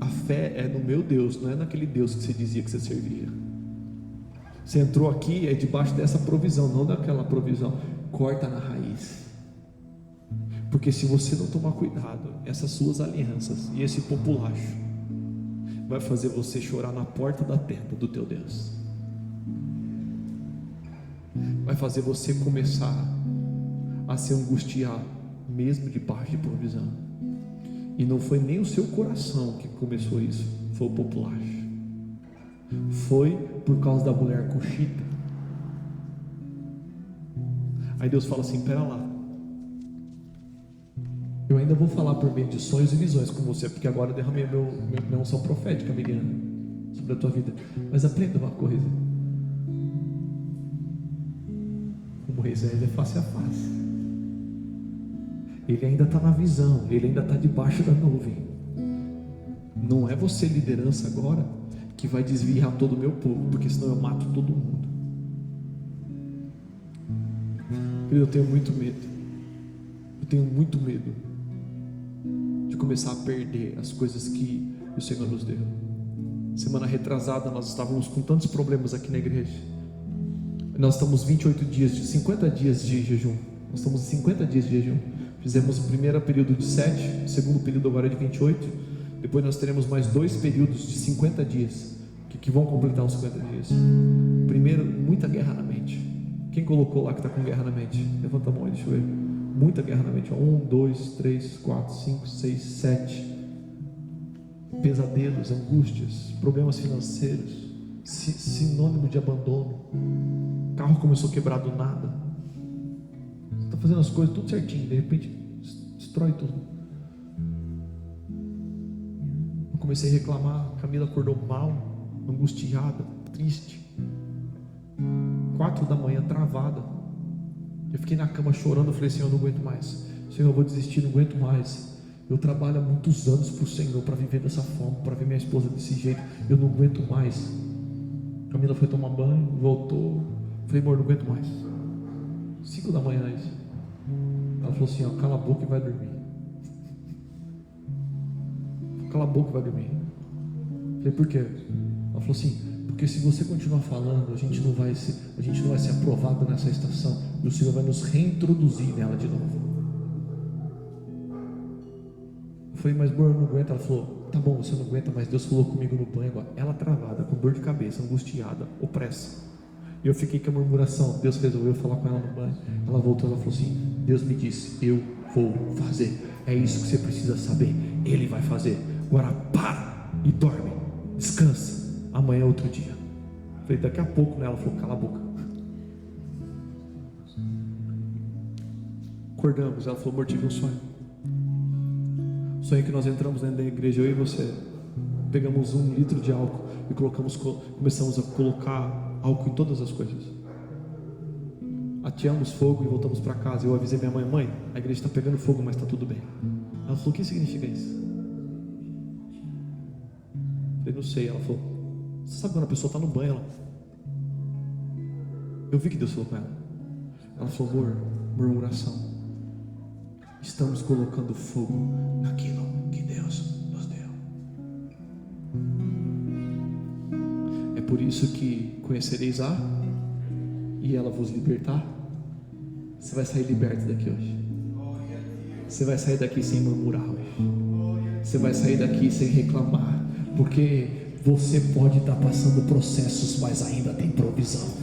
a fé é no meu Deus, não é naquele Deus que você dizia que você servia. Você entrou aqui, é debaixo dessa provisão, não daquela provisão. Corta na raiz. Porque se você não tomar cuidado, essas suas alianças e esse populacho vai fazer você chorar na porta da tenda do teu Deus. Vai fazer você começar a se angustiar, mesmo debaixo de provisão. E não foi nem o seu coração que começou isso, foi o populacho. Foi por causa da mulher cuxita. Aí Deus fala assim, pera lá, eu ainda vou falar por meio de sonhos e visões com você, porque agora eu derramei minha unção profética, Miriam, sobre a tua vida. Mas aprenda uma coisa, o Moisés é face a face. Ele ainda está na visão, ele ainda está debaixo da nuvem. Não é você, liderança, agora que vai desviar todo o meu povo, porque senão eu mato todo mundo. Eu tenho muito medo. Eu tenho muito medo de começar a perder as coisas que o Senhor nos deu. Semana retrasada nós estávamos com tantos problemas aqui na igreja. Nós estamos 28 dias, 50 dias de jejum. Nós estamos em 50 dias de jejum. Fizemos o primeiro período de 7, o segundo período agora é de 28. Depois nós teremos mais 2 períodos de 50 dias, que vão completar os 50 dias. Primeiro, muita guerra na mente. Quem colocou lá que está com guerra na mente? Levanta a mão aí, deixa eu ver. Muita guerra na mente. 1, 2, 3, 4, 5, 6, 7. Pesadelos, angústias, problemas financeiros, sinônimo de abandono. O carro começou a quebrar do nada. Você está fazendo as coisas tudo certinho, de repente destrói tudo. Eu comecei a reclamar, Camila acordou mal, angustiada, triste. 4 da manhã, travada. Eu fiquei na cama chorando, eu falei, Senhor, eu não aguento mais. Senhor, eu vou desistir, não aguento mais. Eu trabalho há muitos anos para o Senhor, para viver dessa forma, para ver minha esposa desse jeito. Eu não aguento mais. Camila foi tomar banho, voltou. Eu falei, amor, não aguento mais. 5 da manhã isso. Ela falou assim, ó, cala a boca e vai dormir. Cala a boca e vai dormir. Eu falei, por quê? Ela falou assim, porque se você continuar falando, a gente não vai ser aprovado nessa estação, e o Senhor vai nos reintroduzir nela de novo. Eu falei, mas amor, eu não aguento. Ela falou, tá bom, você não aguenta, mas Deus falou comigo no banho agora. Ela travada, com dor de cabeça, angustiada, opressa. E eu fiquei com a murmuração. Deus resolveu falar com ela no banho. Ela voltou, ela falou assim, Deus me disse, eu vou fazer. É isso que você precisa saber. Ele vai fazer. Agora para e dorme, descansa. Amanhã é outro dia. Eu falei, daqui a pouco, né? Ela falou, cala a boca. Acordamos, ela falou, amor, tive um sonho. sonho que nós entramos dentro da igreja, eu e você, pegamos 1 litro de álcool e começamos a colocar álcool em todas as coisas. Ateamos fogo e voltamos para casa. Eu avisei minha mãe: mãe, a igreja está pegando fogo, mas está tudo bem. Ela falou: o que significa isso? Eu falei: não sei. Ela falou: você sabe quando a pessoa está no banho? Eu vi que Deus falou com ela. Ela falou: amor, murmuração. Estamos colocando fogo naquilo que Deus nos deu. É por isso que conhecereis e ela vos libertar. Você vai sair liberto daqui hoje. Você vai sair daqui sem murmurar hoje. Você vai sair daqui sem reclamar, porque você pode estar passando processos, mas ainda tem provisão.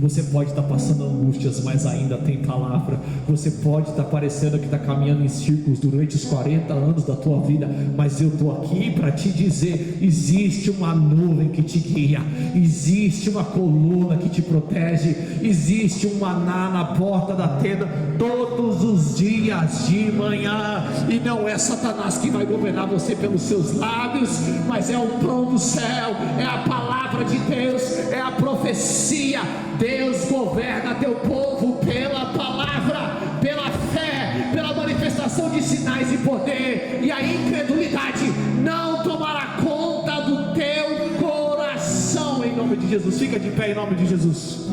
Você pode estar passando angústias, mas ainda tem palavra. Você pode estar parecendo que está caminhando em círculos durante os 40 anos da tua vida, mas eu estou aqui para te dizer: existe uma nuvem que te guia, existe uma coluna que te protege, existe um maná na porta da tenda todos os dias de manhã. E não é Satanás que vai governar você pelos seus lábios, mas é o pão do céu, é a palavra de Deus, é a profecia. Deus governa teu povo pela palavra, pela fé, pela manifestação de sinais e poder, e a incredulidade não tomará conta do teu coração, em nome de Jesus. Fica de pé em nome de Jesus.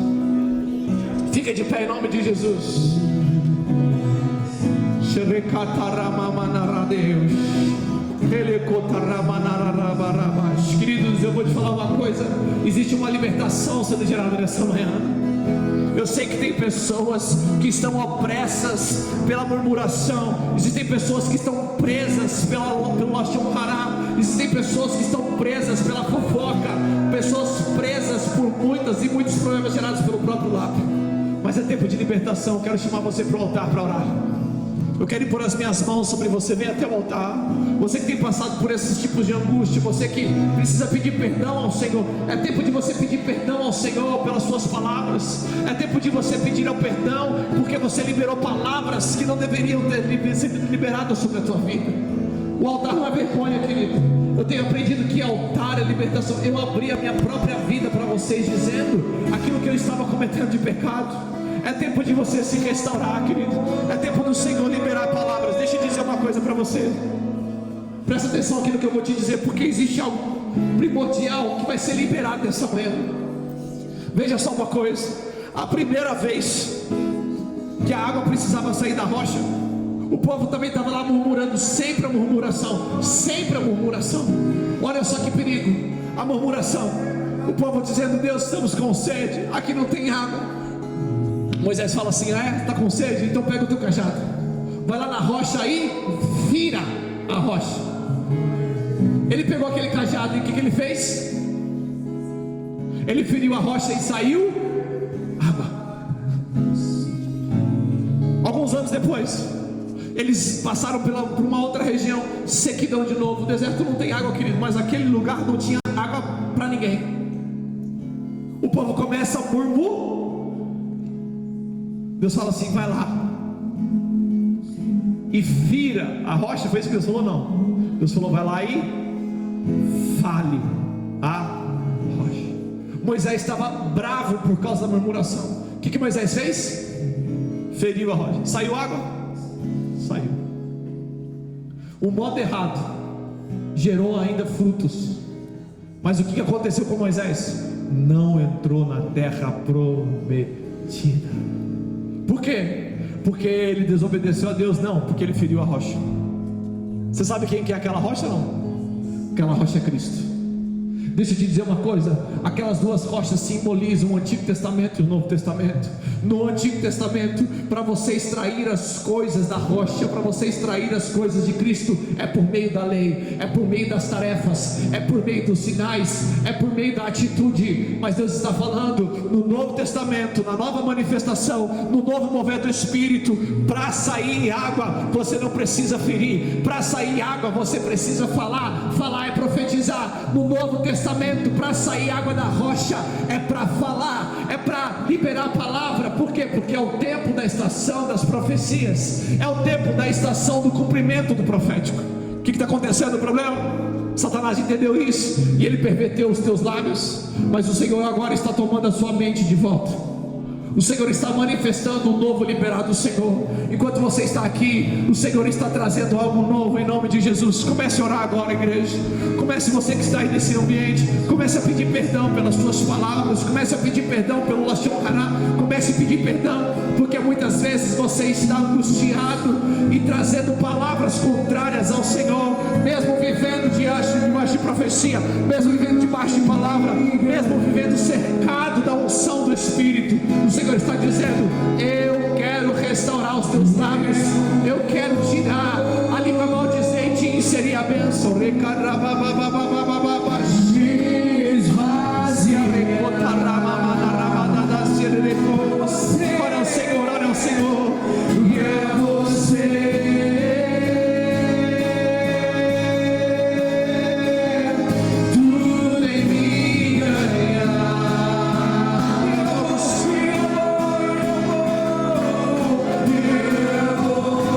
Fica de pé em nome de Jesus. Queridos, eu vou te falar uma coisa: existe uma libertação sendo gerada nessa manhã. Eu sei que tem pessoas que estão opressas pela murmuração. Existem pessoas que estão presas pelo lashon hará. Existem pessoas que estão presas pela fofoca. Pessoas presas por muitos problemas gerados pelo próprio lábio. Mas é tempo de libertação. Eu quero chamar você para o altar para orar. Eu quero impor as minhas mãos sobre você. Vem até o altar. Você que tem passado por esses tipos de angústia, você que precisa pedir perdão ao Senhor. É tempo de você pedir perdão ao Senhor pelas suas palavras. É tempo de você pedir ao perdão porque você liberou palavras que não deveriam ter sido liberadas sobre a tua vida. O altar não é vergonha, querido. Eu tenho aprendido que altar é libertação. Eu abri a minha própria vida para vocês, dizendo aquilo que eu estava cometendo de pecado. É tempo de você se restaurar, querido. É tempo do Senhor liberar palavras. Deixa eu dizer uma coisa para você. Presta atenção aqui no que eu vou te dizer, porque existe algo primordial que vai ser liberado nessa manhã. Veja só uma coisa: a primeira vez que a água precisava sair da rocha, o povo também estava lá murmurando. Sempre a murmuração, sempre a murmuração. Olha só que perigo, a murmuração. O povo dizendo: Deus, estamos com sede, aqui não tem água. Moisés fala assim: está com sede? Então pega o teu cajado, vai lá na rocha e vira a rocha. Ele pegou aquele cajado e o que ele fez? Ele feriu a rocha e saiu água. Alguns anos depois, eles passaram por uma outra região, sequidão de novo. O deserto não tem água, querido, mas aquele lugar não tinha água para ninguém. O povo começa a murmurar. Deus fala assim: vai lá e vira a rocha. Foi isso que Deus falou? Não. Deus falou: vai lá e fale a rocha. Moisés estava bravo por causa da murmuração. O que Moisés fez? Feriu a rocha. Saiu água? Saiu. O modo errado gerou ainda frutos. Mas o que aconteceu com Moisés? Não entrou na terra prometida. Por quê? Porque ele desobedeceu a Deus? Não, porque ele feriu a rocha. Você sabe quem que é aquela rocha? Não. Aquela rocha é Cristo. Deixa eu te dizer uma coisa: aquelas duas rochas simbolizam o Antigo Testamento e o Novo Testamento. No Antigo Testamento, para você extrair as coisas da rocha, para você extrair as coisas de Cristo, é por meio da lei, é por meio das tarefas, é por meio dos sinais, é por meio da atitude. Mas Deus está falando no Novo Testamento, na nova manifestação, no novo mover do Espírito. Para sair água, você não precisa ferir. Para sair água, você precisa falar. Falar é profetizar. No Novo Testamento, para sair água da rocha, é para falar, é para liberar a palavra. Por quê? Porque é o tempo da estação das profecias, é o tempo da estação do cumprimento do profético. que está acontecendo? O problema? Satanás entendeu isso e ele perverteu os teus lábios, mas o Senhor agora está tomando a sua mente de volta. O Senhor está manifestando um novo liberado do Senhor. Enquanto você está aqui, o Senhor está trazendo algo novo em nome de Jesus. Comece a orar agora, igreja. Comece, você que está aí nesse ambiente, comece a pedir perdão pelas suas palavras. Comece a pedir perdão pelo Lashon Hara. Comece a pedir perdão, porque muitas vezes você está angustiado e trazendo palavras contrárias ao Senhor, mesmo vivendo debaixo de profecia, mesmo vivendo debaixo de palavra, mesmo vivendo cercado da unção do Espírito. O Senhor está dizendo: eu quero restaurar os teus lábios, eu quero tirar a língua maldizente e inserir a bênção. Ora ao Senhor, ora ao Senhor. E é você. Oh,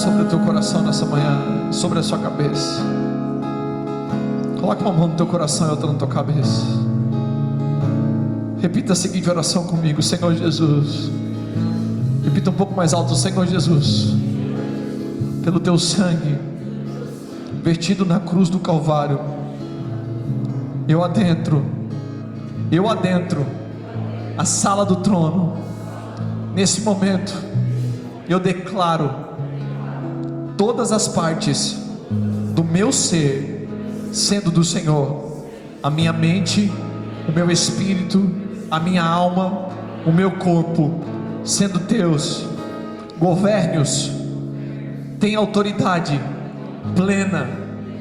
sobre o teu coração nessa manhã, sobre a sua cabeça. Coloque uma mão no teu coração e outra na tua cabeça. Repita a seguinte oração comigo: Senhor Jesus. Repita um pouco mais alto: Senhor Jesus, pelo teu sangue vertido na cruz do Calvário, eu adentro a sala do trono. Nesse momento eu declaro todas as partes do meu ser sendo do Senhor: a minha mente, o meu espírito, a minha alma, o meu corpo sendo teus. Governe-os, tem autoridade plena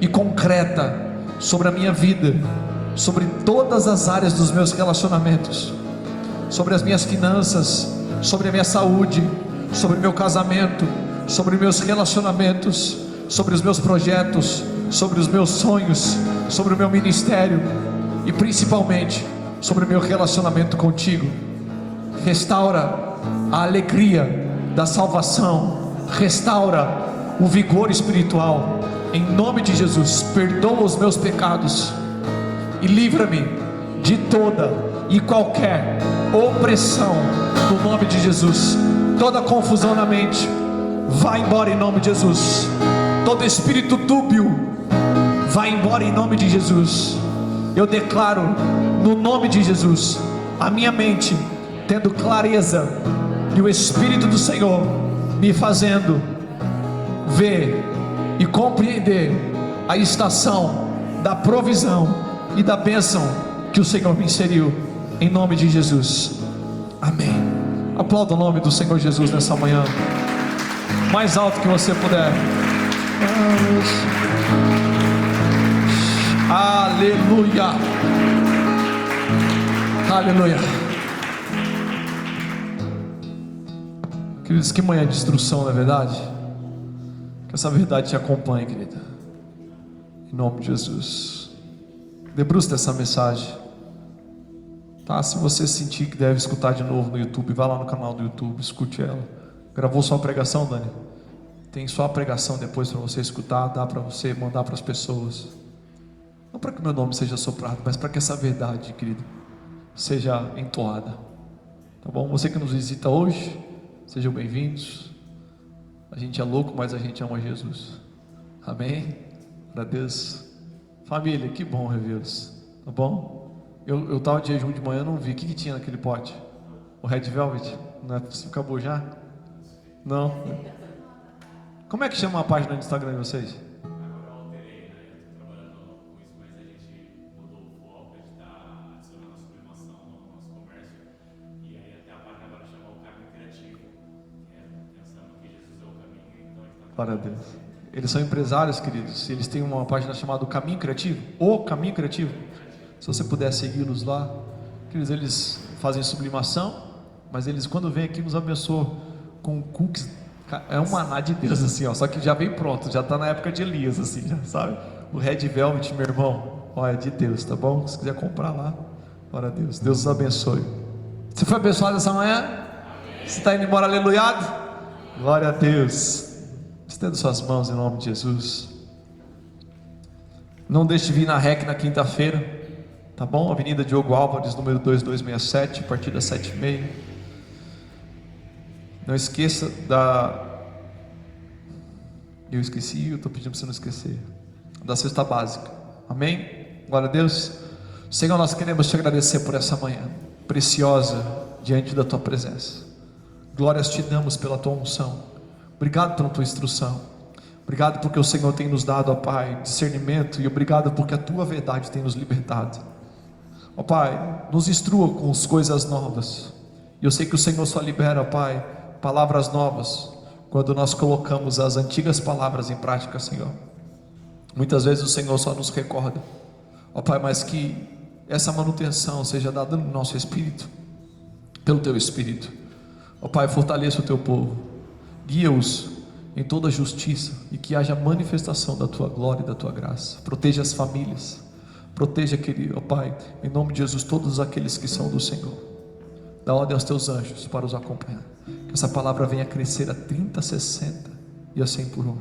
e concreta sobre a minha vida, sobre todas as áreas dos meus relacionamentos, sobre as minhas finanças, sobre a minha saúde, sobre o meu casamento, sobre meus relacionamentos, sobre os meus projetos, sobre os meus sonhos, sobre o meu ministério e principalmente sobre o meu relacionamento contigo. Restaura a alegria da salvação, restaura o vigor espiritual, em nome de Jesus. Perdoa os meus pecados e livra-me de toda e qualquer opressão, no nome de Jesus. Toda confusão na mente vai embora em nome de Jesus. Todo espírito dúbio vai embora em nome de Jesus. Eu declaro no nome de Jesus a minha mente tendo clareza e o Espírito do Senhor me fazendo ver e compreender a estação da provisão e da bênção que o Senhor me inseriu, em nome de Jesus. Amém. Aplauda o nome do Senhor Jesus nessa manhã, mais alto que você puder. Aleluia, aleluia. Queridos, que manhã de instrução, não é verdade? Que essa verdade te acompanhe, querida, em nome de Jesus. Debruce dessa mensagem, tá? Se você sentir que deve escutar de novo no YouTube, vá lá no canal do YouTube, escute ela. Gravou só a pregação, Dani? Tem só a pregação depois para você escutar, dá para você mandar para as pessoas. Não para que meu nome seja soprado, mas para que essa verdade, querido, seja entoada, tá bom? Você que nos visita hoje, sejam bem-vindos. A gente é louco, mas a gente ama Jesus. Amém? Para Deus. Família, que bom revê-los, tá bom? Eu estava de jejum de manhã, não vi. O que tinha naquele pote? O Red Velvet? Não é possível, acabou já? Não? Como é que chama a página do Instagram de vocês? Glória a Deus. Eles são empresários, queridos. Eles têm uma página chamada Caminho Criativo, O Caminho Criativo. Se você puder segui-los lá, queridos, eles fazem sublimação, mas eles, quando vêm aqui, nos abençoam com cookies. É um maná de Deus, assim, ó. Só que já vem pronto, já está na época de Elias, assim, já sabe? O Red Velvet, meu irmão, ó, é de Deus, tá bom? Se quiser comprar lá, glória a Deus. Deus os abençoe. Você foi abençoado essa manhã? Você está indo embora aleluiado? Glória a Deus. Estenda suas mãos em nome de Jesus. Não deixe de vir na REC na quinta-feira, tá bom? Avenida Diogo Álvares, número 2267, a partir das 7h30. Não esqueça da... Eu esqueci, eu estou pedindo para você não esquecer. Da cesta básica, amém? Glória a Deus. Senhor, nós queremos te agradecer por essa manhã preciosa diante da tua presença. Glórias te damos pela tua unção. Obrigado pela tua instrução. Obrigado porque o Senhor tem nos dado, ó Pai, discernimento. E obrigado porque a tua verdade tem nos libertado. Ó Pai, nos instrua com as coisas novas. E eu sei que o Senhor só libera, ó Pai, palavras novas quando nós colocamos as antigas palavras em prática, Senhor. Muitas vezes o Senhor só nos recorda, ó Pai, mas que essa manutenção seja dada no nosso espírito, pelo teu Espírito. Ó Pai, fortaleça o teu povo. Guia-os em toda a justiça e que haja manifestação da tua glória e da tua graça. Proteja as famílias, proteja, querido, ó Pai, em nome de Jesus, todos aqueles que são do Senhor. Dá ordem aos teus anjos para os acompanhar. Que essa palavra venha crescer a 30, 60 e assim por um.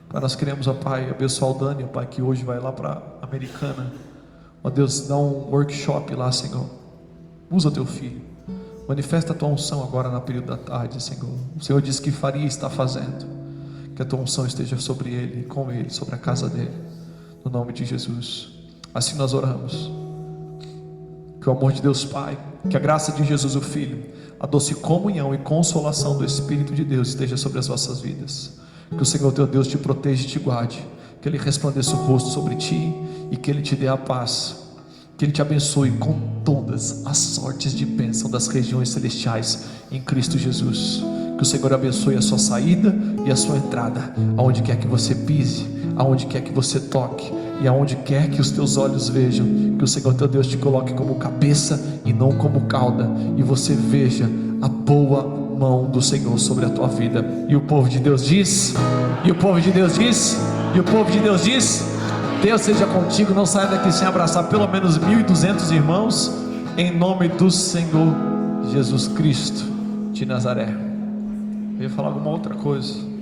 Pai, nós queremos, ó Pai, abençoar o Dani, ó Pai, que hoje vai lá para Americana. Ó Deus, dá um workshop lá, Senhor. Usa teu filho, manifesta a tua unção agora no período da tarde, Senhor. O Senhor disse que faria e está fazendo. Que a tua unção esteja sobre ele, com ele, sobre a casa dele, no nome de Jesus. Assim nós oramos. Que o amor de Deus Pai, que a graça de Jesus o Filho, a doce comunhão e consolação do Espírito de Deus esteja sobre as vossas vidas. Que o Senhor teu Deus te proteja e te guarde, que Ele resplandeça o rosto sobre ti e que Ele te dê a paz, que Ele te abençoe com todas as sortes de bênção das regiões celestiais em Cristo Jesus. Que o Senhor abençoe a sua saída e a sua entrada, aonde quer que você pise, aonde quer que você toque e aonde quer que os teus olhos vejam. Que o Senhor teu Deus te coloque como cabeça e não como cauda, e você veja a boa mão do Senhor sobre a tua vida. E o povo de Deus diz, e o povo de Deus diz, e o povo de Deus diz: Deus seja contigo. Não saia daqui sem abraçar pelo menos 1.200 irmãos, em nome do Senhor Jesus Cristo de Nazaré. Eu ia falar alguma outra coisa.